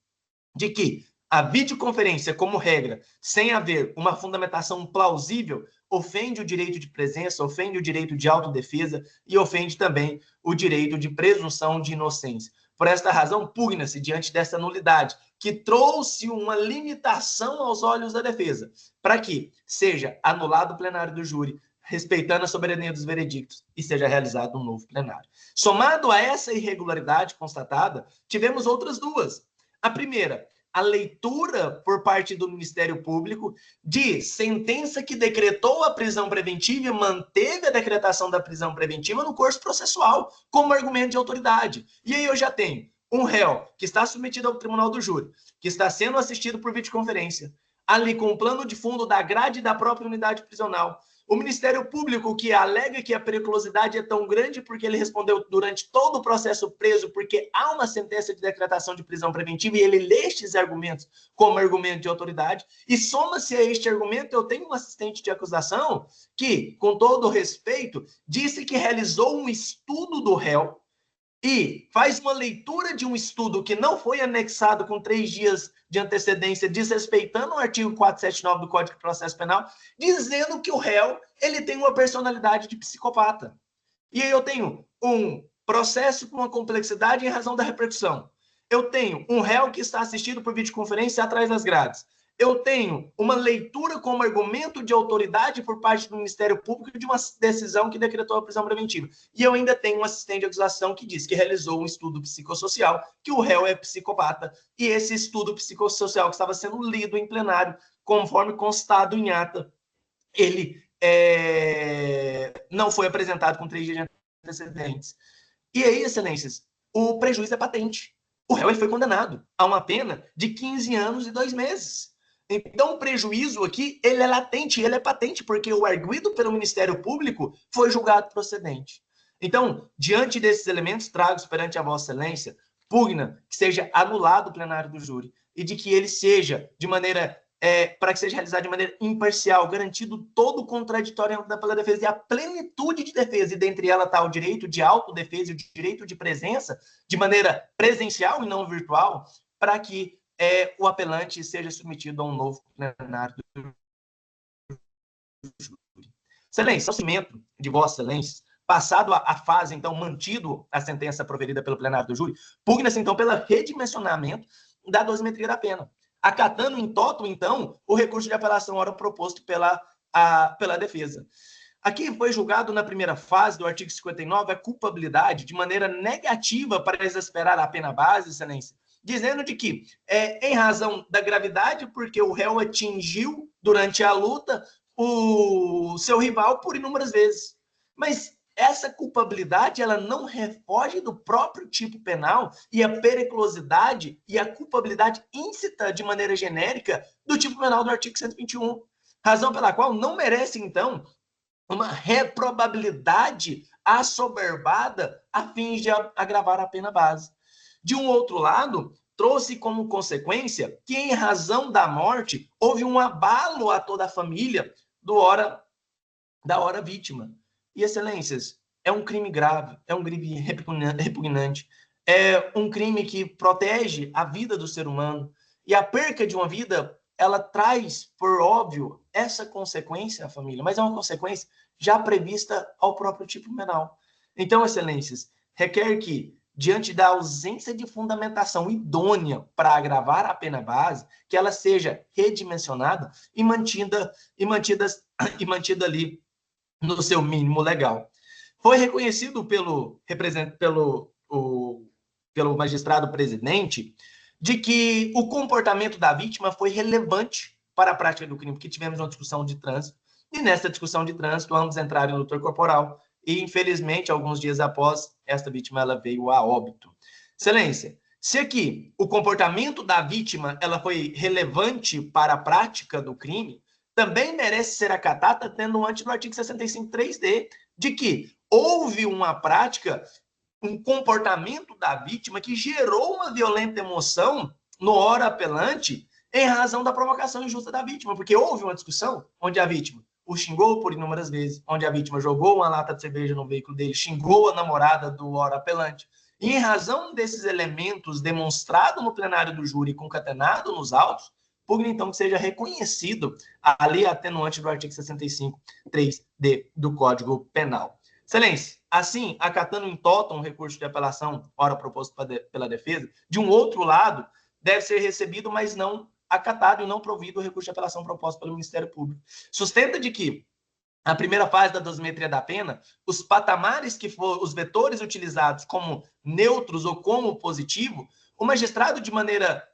de que a videoconferência, como regra, sem haver uma fundamentação plausível, ofende o direito de presença, ofende o direito de autodefesa e ofende também o direito de presunção de inocência. Por esta razão, pugna-se diante dessa nulidade, que trouxe uma limitação aos olhos da defesa, para que seja anulado o plenário do júri, respeitando a soberania dos veredictos, e seja realizado um novo plenário. Somado a essa irregularidade constatada, tivemos outras 2. A primeira, a leitura por parte do Ministério Público de sentença que decretou a prisão preventiva e manteve a decretação da prisão preventiva no curso processual, como argumento de autoridade. E aí eu já tenho um réu que está submetido ao tribunal do júri, que está sendo assistido por videoconferência, ali com o plano de fundo da grade da própria unidade prisional. O Ministério Público que alega que a periculosidade é tão grande porque ele respondeu durante todo o processo preso, porque há uma sentença de decretação de prisão preventiva e ele lê estes argumentos como argumento de autoridade, e soma-se a este argumento, eu tenho um assistente de acusação que, com todo o respeito, disse que realizou um estudo do réu e faz uma leitura de um estudo que não foi anexado com 3 dias de antecedência, desrespeitando o artigo 479 do Código de Processo Penal, dizendo que o réu ele tem uma personalidade de psicopata. E aí eu tenho um processo com uma complexidade em razão da repercussão. Eu tenho um réu que está assistido por videoconferência atrás das grades. eu tenho uma leitura como argumento de autoridade por parte do Ministério Público de uma decisão que decretou a prisão preventiva. E eu ainda tenho um assistente de acusação que diz que realizou um estudo psicossocial, que o réu é psicopata, e esse estudo psicossocial que estava sendo lido em plenário, conforme constado em ata, ele não foi apresentado com 3 dias de antecedentes. E aí, excelências, o prejuízo é patente. O réu ele foi condenado a uma pena de 15 anos e 2 meses. Então, o prejuízo aqui, ele é latente, ele é patente, porque o arguido pelo Ministério Público foi julgado procedente. Então, diante desses elementos tragos perante a Vossa Excelência, pugna que seja anulado o plenário do júri e de que ele seja de maneira, para que seja realizado de maneira imparcial, garantido todo o contraditório pela defesa e a plenitude de defesa, e dentre ela está o direito de autodefesa e o direito de presença, de maneira presencial e não virtual, para que o apelante seja submetido a um novo plenário do júri. Excelência, o cimento de Vossa Excelência, passado a fase, então, mantido a sentença proferida pelo plenário do júri, pugna-se, então, pelo redimensionamento da dosimetria da pena, acatando em toto, então, o recurso de apelação ora proposto pela defesa. Aqui foi julgado na primeira fase do artigo 59 a culpabilidade de maneira negativa para exasperar a pena base, Excelência, dizendo de que, em razão da gravidade, porque o réu atingiu, durante a luta, o seu rival por inúmeras vezes. Mas essa culpabilidade, ela não refoge do próprio tipo penal e a periculosidade e a culpabilidade íncita, de maneira genérica, do tipo penal do artigo 121. Razão pela qual não merece, então, uma reprobabilidade assoberbada a fim de agravar a pena base. De um outro lado, trouxe como consequência que, em razão da morte, houve um abalo a toda a família da hora vítima. E, excelências, é um crime grave, é um crime repugnante, é um crime que protege a vida do ser humano. E a perca de uma vida, ela traz, por óbvio, essa consequência à família, mas é uma consequência já prevista ao próprio tipo penal. Então, excelências, requer que, diante da ausência de fundamentação idônea para agravar a pena base, que ela seja redimensionada e mantida ali no seu mínimo legal. Foi reconhecido pelo magistrado presidente de que o comportamento da vítima foi relevante para a prática do crime, porque tivemos uma discussão de trânsito, e nessa discussão de trânsito ambos entraram em luta corporal, e infelizmente, alguns dias após, esta vítima ela veio a óbito. Excelência, se aqui o comportamento da vítima ela foi relevante para a prática do crime, também merece ser acatada tendo ante no artigo 65.3d, de que houve uma prática, um comportamento da vítima que gerou uma violenta emoção no ora apelante em razão da provocação injusta da vítima, porque houve uma discussão onde a vítima o xingou por inúmeras vezes, onde a vítima jogou uma lata de cerveja no veículo dele, xingou a namorada do ora apelante. E em razão desses elementos demonstrados no plenário do júri e concatenado nos autos, pugna, então, que seja reconhecido a lei atenuante do artigo 65.3d do Código Penal. Excelência, assim, acatando em toto um recurso de apelação, ora proposto pela defesa, de um outro lado, deve ser recebido, mas não acatado e não provido o recurso de apelação proposto pelo Ministério Público. Sustenta de que, na primeira fase da dosimetria da pena, os patamares que foram, os vetores utilizados como neutros ou como positivo, o magistrado, de maneira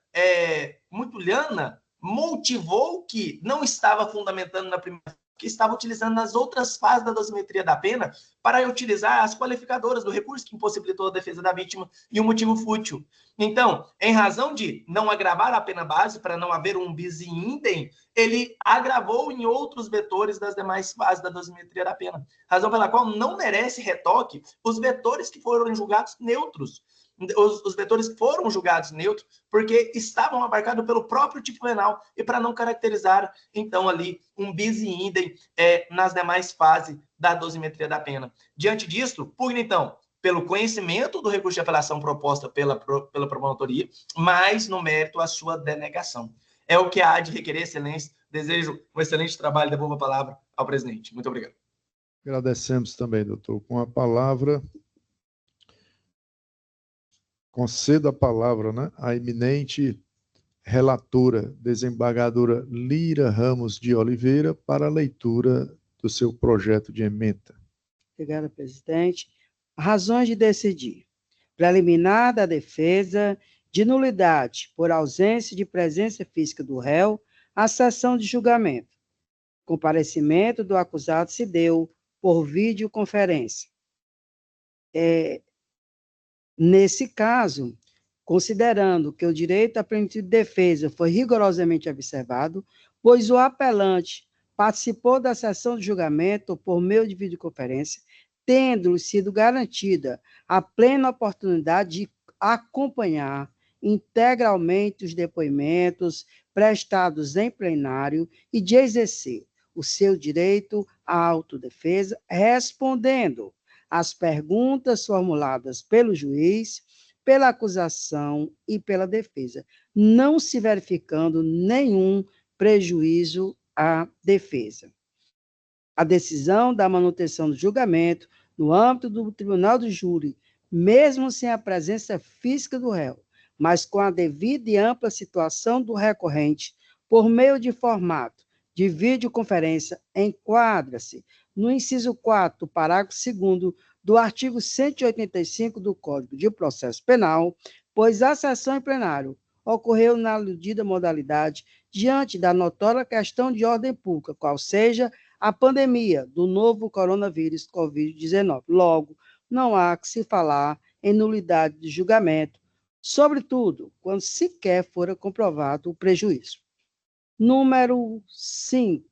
muito liana, motivou que não estava fundamentando na primeira, que estava utilizando nas outras fases da dosimetria da pena para utilizar as qualificadoras do recurso que impossibilitou a defesa da vítima e o motivo fútil. Então, em razão de não agravar a pena base, para não haver um bis in idem, ele agravou em outros vetores das demais fases da dosimetria da pena. Razão pela qual não merece retoque os vetores que foram julgados neutros. Os vetores foram julgados neutros porque estavam abarcados pelo próprio tipo penal e para não caracterizar, então, ali um bis in idem nas demais fases da dosimetria da pena. Diante disso, pugna, então, pelo conhecimento do recurso de apelação proposta pela promotoria, mas no mérito a sua denegação. É o que há de requerer, excelência. Desejo um excelente trabalho. Devolvo a palavra ao presidente. Muito obrigado. Agradecemos também, doutor. Com a palavra, concedo a palavra, né, à eminente relatora, desembargadora Lira Ramos de Oliveira, para a leitura do seu projeto de ementa. Obrigada, presidente. Razões de decidir. Preliminar da defesa de nulidade por ausência de presença física do réu à sessão de julgamento. Comparecimento do acusado se deu por videoconferência. Nesse caso, considerando que o direito à plenitude de defesa foi rigorosamente observado, pois o apelante participou da sessão de julgamento por meio de videoconferência, tendo sido garantida a plena oportunidade de acompanhar integralmente os depoimentos prestados em plenário e de exercer o seu direito à autodefesa, respondendo às perguntas formuladas pelo juiz, pela acusação e pela defesa, não se verificando nenhum prejuízo à defesa. A decisão da manutenção do julgamento no âmbito do tribunal do júri, mesmo sem a presença física do réu, mas com a devida e ampla situação do recorrente, por meio de formato de videoconferência, enquadra-se no inciso 4, parágrafo 2º do artigo 185 do Código de Processo Penal, pois a sessão em plenário ocorreu na aludida modalidade diante da notória questão de ordem pública, qual seja a pandemia do novo coronavírus Covid-19. Logo, não há que se falar em nulidade de julgamento, sobretudo quando sequer fora comprovado o prejuízo. Número 5.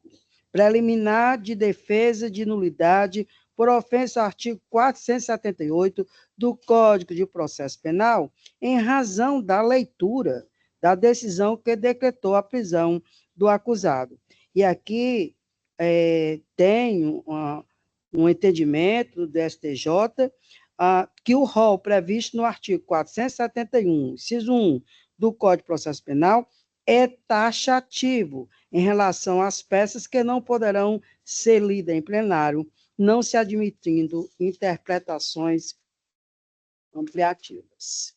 Preliminar de defesa de nulidade por ofensa ao artigo 478 do Código de Processo Penal, em razão da leitura da decisão que decretou a prisão do acusado. E aqui tem um entendimento do STJ que o rol previsto no artigo 471, inciso 1 do Código de Processo Penal, é taxativo em relação às peças que não poderão ser lidas em plenário, não se admitindo interpretações ampliativas.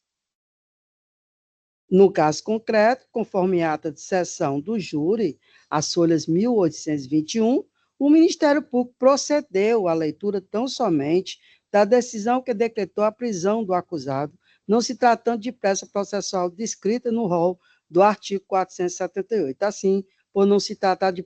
No caso concreto, conforme ata de sessão do júri, as folhas 1821, o Ministério Público procedeu à leitura tão somente da decisão que decretou a prisão do acusado, não se tratando de peça processual descrita no rol do artigo 478. Assim, por não se tratar de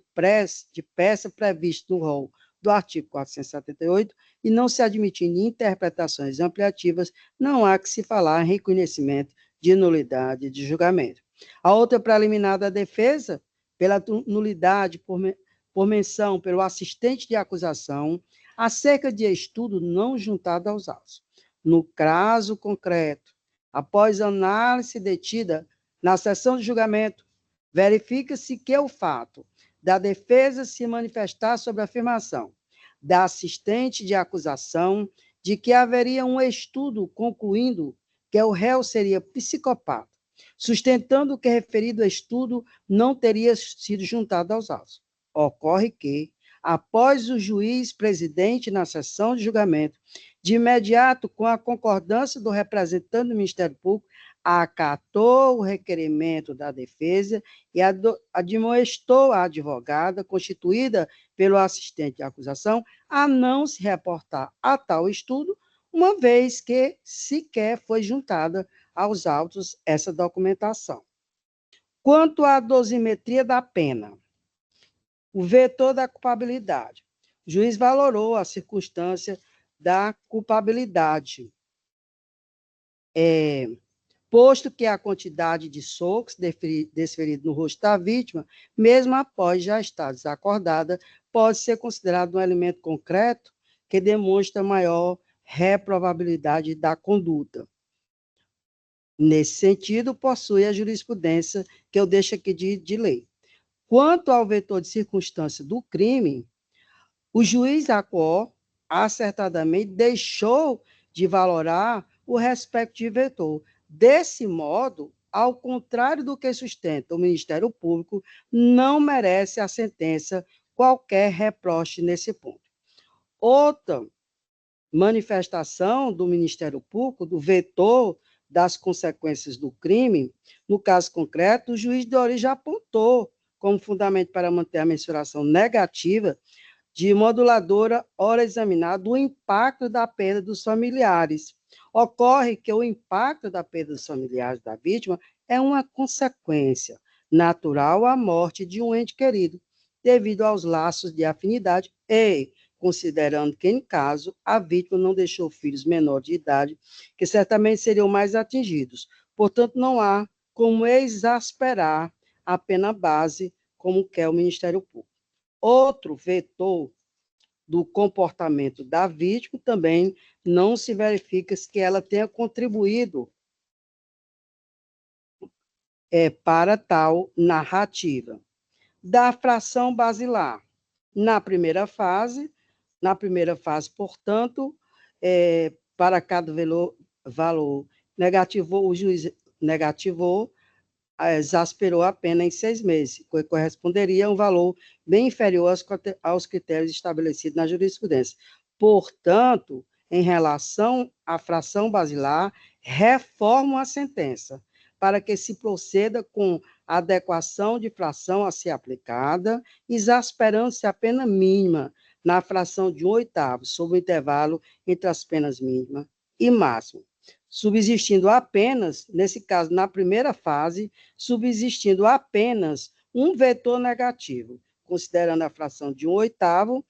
peça prevista no rol do artigo 478 e não se admitindo interpretações ampliativas, não há que se falar em reconhecimento de nulidade de julgamento. A outra preliminar da defesa, pela nulidade por menção pelo assistente de acusação, acerca de estudo não juntado aos autos. No caso concreto, após análise detida na sessão de julgamento, verifica-se que o fato da defesa se manifestar sobre a afirmação da assistente de acusação de que haveria um estudo concluindo que o réu seria psicopata, sustentando que referido estudo não teria sido juntado aos autos. Ocorre que, após o juiz presidente na sessão de julgamento, de imediato, com a concordância do representante do Ministério Público, acatou o requerimento da defesa e admoestou a advogada, constituída pelo assistente de acusação, a não se reportar a tal estudo, uma vez que sequer foi juntada aos autos essa documentação. Quanto à dosimetria da pena, o vetor da culpabilidade, o juiz valorou a circunstância da culpabilidade, posto que a quantidade de socos desferidos no rosto da vítima, mesmo após já estar desacordada, pode ser considerado um elemento concreto que demonstra maior reprovabilidade da conduta. Nesse sentido, possui a jurisprudência que eu deixo aqui de lei. Quanto ao vetor de circunstância do crime, o juiz ACO acertadamente deixou de valorar o respectivo vetor. Desse modo, ao contrário do que sustenta o Ministério Público, não merece a sentença qualquer reproche nesse ponto. Outra manifestação do Ministério Público, do vetor das consequências do crime, no caso concreto, o juiz de origem apontou como fundamento para manter a mensuração negativa de moduladora hora examinada o impacto da perda dos familiares. Ocorre que o impacto da perda dos familiares da vítima é uma consequência natural à morte de um ente querido, devido aos laços de afinidade e considerando que, em caso, a vítima não deixou filhos menores de idade, que certamente seriam mais atingidos. Portanto, não há como exasperar a pena base, como quer o Ministério Público. Outro vetor do comportamento da vítima também não se verifica que ela tenha contribuído para tal narrativa. Da fração basilar. Na primeira fase, portanto, para cada valor negativou, o juiz negativou, exasperou a pena em 6 meses, que corresponderia a um valor bem inferior aos critérios estabelecidos na jurisprudência. Portanto, em relação à fração basilar, reforma a sentença, para que se proceda com adequação de fração a ser aplicada, exasperando-se a pena mínima na fração de 1/8, sob o intervalo entre as penas mínima e máxima, subsistindo apenas, nesse caso, na primeira fase, subsistindo apenas um vetor negativo, considerando a fração de 1/8,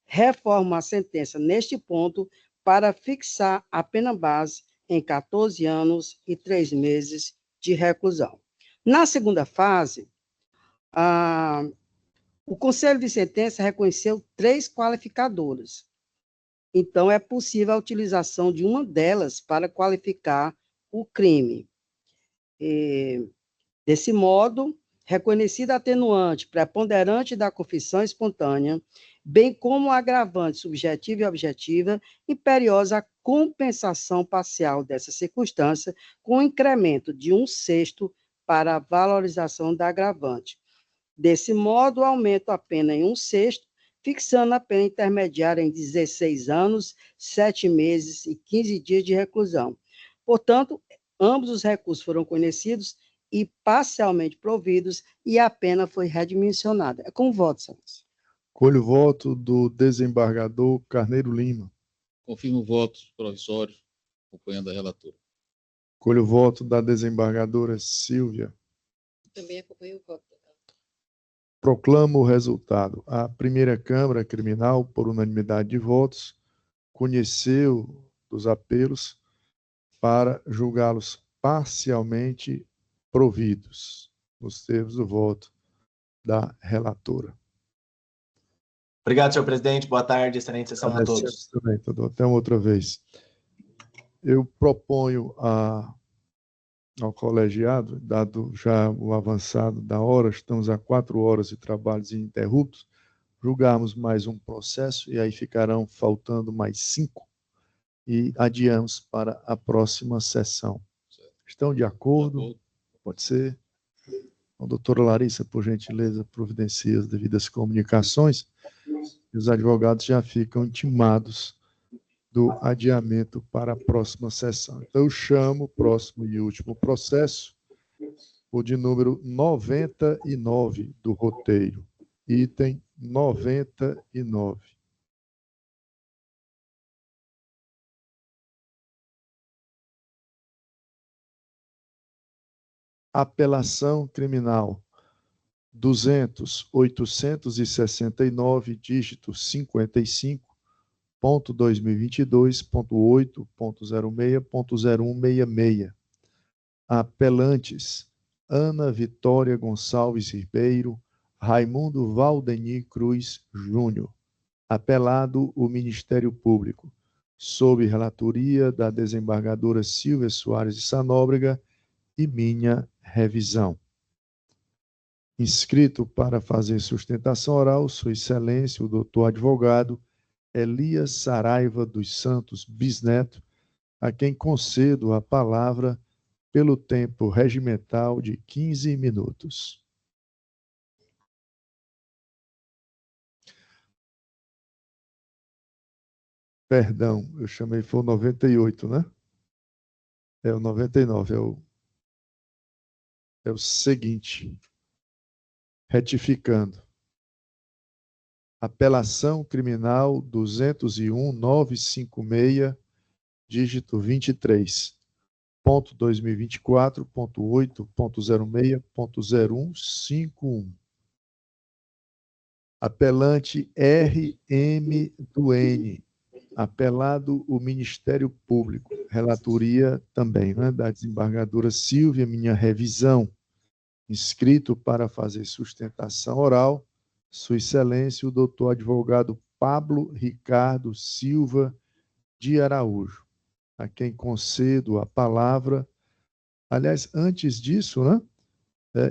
reforma a sentença neste ponto para fixar a pena base em 14 anos e 3 meses de reclusão. Na segunda fase, o Conselho de Sentença reconheceu 3 qualificadoras. Então, é possível a utilização de uma delas para qualificar o crime. Desse modo, reconhecida a atenuante preponderante da confissão espontânea, bem como a agravante subjetiva e objetiva, imperiosa a compensação parcial dessa circunstância, com incremento de 1/6 para a valorização da agravante. Desse modo, aumenta a pena em 1/6, fixando a pena intermediária em 16 anos, 7 meses e 15 dias de reclusão. Portanto, ambos os recursos foram conhecidos e parcialmente providos, e a pena foi redimensionada. É com voto, Excelência. Colho o voto do desembargador Carneiro Lima. Confirmo o voto provisório, acompanhando a relatora. Colho o voto da desembargadora Silvia. Também acompanho o voto. Proclamo o resultado. A primeira Câmara Criminal, por unanimidade de votos, conheceu dos apelos para julgá-los parcialmente providos, nos termos do voto da relatora. Obrigado, senhor presidente. Boa tarde, excelente sessão a todos. Também, até uma outra vez. Eu proponho ao colegiado, dado já o avançado da hora, estamos a 4 horas de trabalhos ininterruptos, julgarmos mais um processo, e aí ficarão faltando mais 5, e adiamos para a próxima sessão. Estão de acordo? Pode ser? Então, doutora Larissa, por gentileza, providencie as devidas comunicações, e os advogados já ficam intimados do adiamento para a próxima sessão. Então, eu chamo o próximo e último processo, o de número 99 do roteiro, item 99. Apelação criminal 200.869, dígito 55.2022.8.06.0166. Apelantes: Ana Vitória Gonçalves Ribeiro, Raimundo Valdenir Cruz Júnior. Apelado o Ministério Público, sob relatoria da desembargadora Silvia Soares de Sanóbrega e minha revisão. Inscrito para fazer sustentação oral, Sua Excelência, o doutor advogado Elias Saraiva dos Santos Bisneto, a quem concedo a palavra pelo tempo regimental de 15 minutos. Perdão, eu chamei, foi 98, né? É o 99, é o seguinte, retificando. Apelação criminal 201.956, dígito 23, ponto 2024.8.06.0151. Apelante R.M. Duene, apelado o Ministério Público, relatoria também, né, da desembargadora Silvia, minha revisão, inscrito para fazer sustentação oral, Sua Excelência, o doutor advogado Pablo Ricardo Silva de Araújo, a quem concedo a palavra. Aliás, antes disso, né,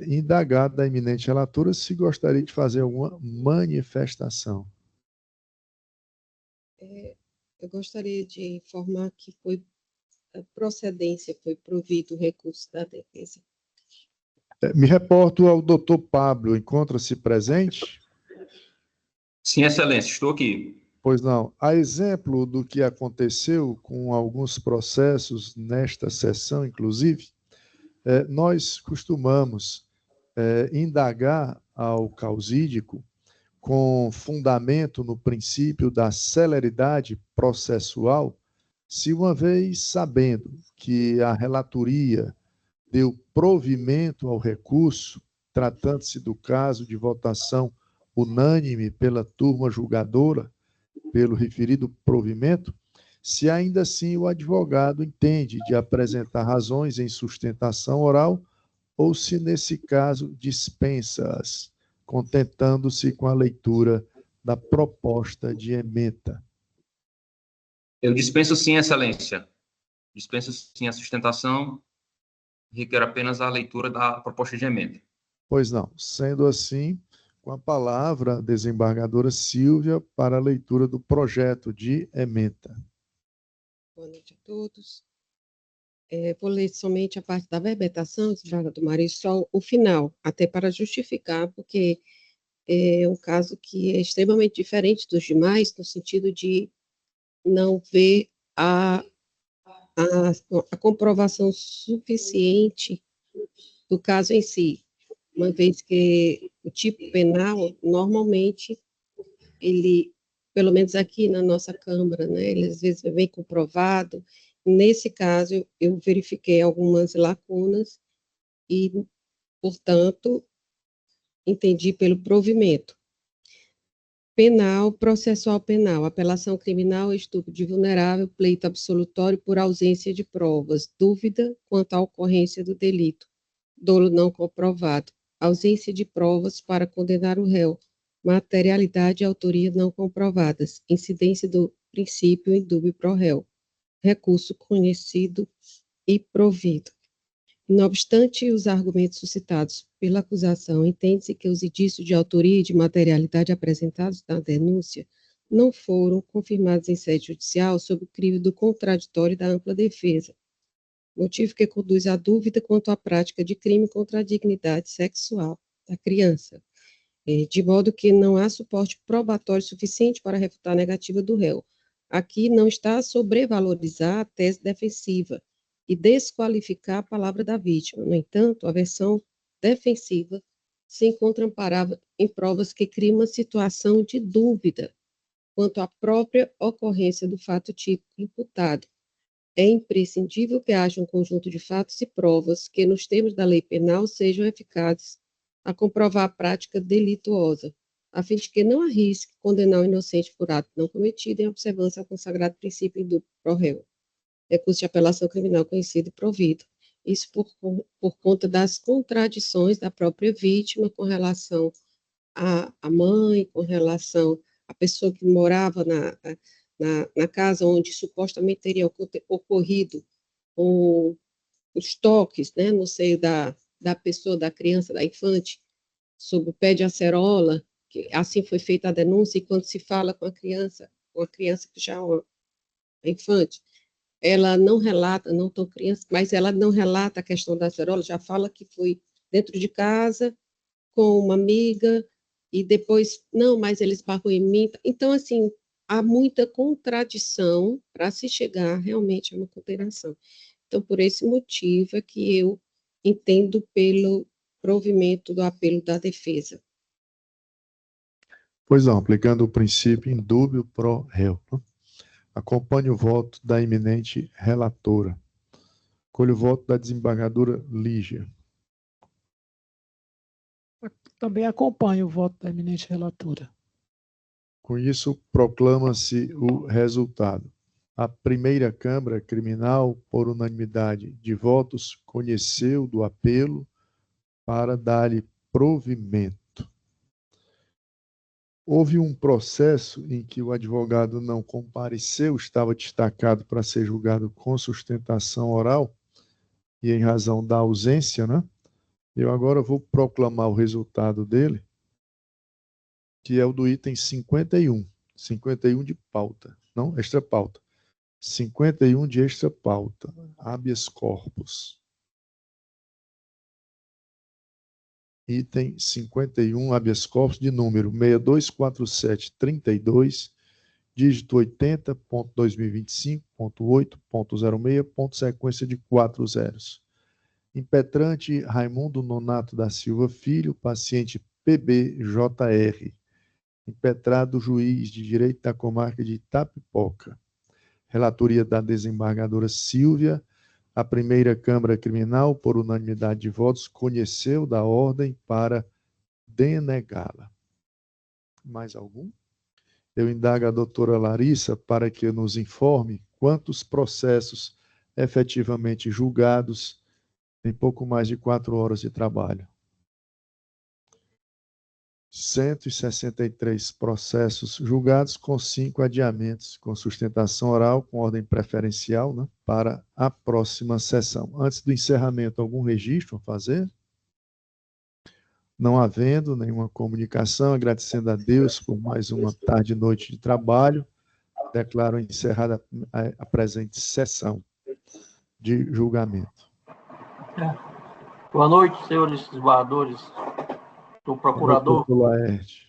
indagado da eminente relatora se gostaria de fazer alguma manifestação. Eu gostaria de informar que a procedência foi provido o recurso da defesa. Me reporto ao doutor Pablo, encontra-se presente? Sim, Excelência, estou aqui. Pois não. A exemplo do que aconteceu com alguns processos nesta sessão, inclusive, nós costumamos indagar ao causídico com fundamento no princípio da celeridade processual, se uma vez sabendo que a relatoria deu provimento ao recurso, tratando-se do caso de votação unânime pela turma julgadora, pelo referido provimento, se ainda assim o advogado entende de apresentar razões em sustentação oral ou se, nesse caso, dispensa-as, contentando-se com a leitura da proposta de ementa. Eu dispenso sim, Excelência. Dispenso sim a sustentação, requer apenas a leitura da proposta de emenda. Pois não. Sendo assim, com a palavra, a desembargadora Silvia para a leitura do projeto de ementa. Boa noite a todos. Vou ler somente a parte da verbetação, desembargador Maria, só o final, até para justificar, porque é um caso que é extremamente diferente dos demais, no sentido de não ver a comprovação suficiente do caso em si, uma vez que o tipo penal, normalmente, ele, pelo menos aqui na nossa Câmara, né, ele às vezes vem comprovado. Nesse caso, eu verifiquei algumas lacunas e, portanto, entendi pelo provimento. Penal, processual penal, apelação criminal, estupro de vulnerável, pleito absolutório por ausência de provas, dúvida quanto à ocorrência do delito, dolo não comprovado, ausência de provas para condenar o réu, materialidade e autoria não comprovadas, incidência do princípio indúbio pro réu, recurso conhecido e provido. Não obstante os argumentos suscitados pela acusação, entende-se que os indícios de autoria e de materialidade apresentados na denúncia não foram confirmados em sede judicial sob o crivo do contraditório da ampla defesa, motivo que conduz à dúvida quanto à prática de crime contra a dignidade sexual da criança, de modo que não há suporte probatório suficiente para refutar a negativa do réu. Aqui não está a sobrevalorizar a tese defensiva e desqualificar a palavra da vítima. No entanto, a versão defensiva se encontra amparada em provas que criam uma situação de dúvida quanto à própria ocorrência do fato típico imputado. É imprescindível que haja um conjunto de fatos e provas que, nos termos da lei penal, sejam eficazes a comprovar a prática delituosa, a fim de que não arrisque condenar o inocente por ato não cometido em observância ao consagrado princípio indúbio pro réu. Recurso de apelação criminal conhecido e provido. Isso por conta das contradições da própria vítima com relação à mãe, com relação à pessoa que morava na casa onde supostamente teria ocorrido os toques, né, no seio da pessoa, da criança, da infante, sob o pé de acerola, que assim foi feita a denúncia, e quando se fala com a criança que já é uma infante, ela não relata, não tão criança, mas ela não relata a questão da acerola, já fala que foi dentro de casa, com uma amiga, e depois, não, mas ele esbarrou em mim. Então, assim, há muita contradição para se chegar realmente a uma condenação. Então, por esse motivo é que eu entendo pelo provimento do apelo da defesa. Pois não, aplicando o princípio indúbio pro réu. Acompanhe o voto da eminente relatora. Colho o voto da desembargadora Lígia. Também acompanho o voto da eminente relatora. Com isso, proclama-se o resultado. A primeira Câmara Criminal, por unanimidade de votos, conheceu do apelo para dar-lhe provimento. Houve um processo em que o advogado não compareceu, estava destacado para ser julgado com sustentação oral, e em razão da ausência, né? Eu agora vou proclamar o resultado dele, que é o do item 51 de pauta, não, extra pauta. 51 de extra pauta, habeas corpus. Item 51, habeas corpus, de número 624732, dígito 80.2025.8.06, sequência de 4 zeros. Impetrante Raimundo Nonato da Silva Filho, paciente PBJR. Impetrado juiz de direito da comarca de Itapipoca. Relatoria da desembargadora Silvia. A primeira Câmara Criminal, por unanimidade de votos, conheceu da ordem para denegá-la. Mais algum? Eu indago a doutora Larissa para que nos informe quantos processos efetivamente julgados em pouco mais de 4 horas de trabalho. 163 processos julgados com 5 adiamentos, com sustentação oral, com ordem preferencial, né, para a próxima sessão. Antes do encerramento, algum registro a fazer? Não havendo nenhuma comunicação, agradecendo a Deus por mais uma tarde e noite de trabalho, declaro encerrada a presente sessão de julgamento. Boa noite, senhores desembargadores, do procurador. Doutor Laerte.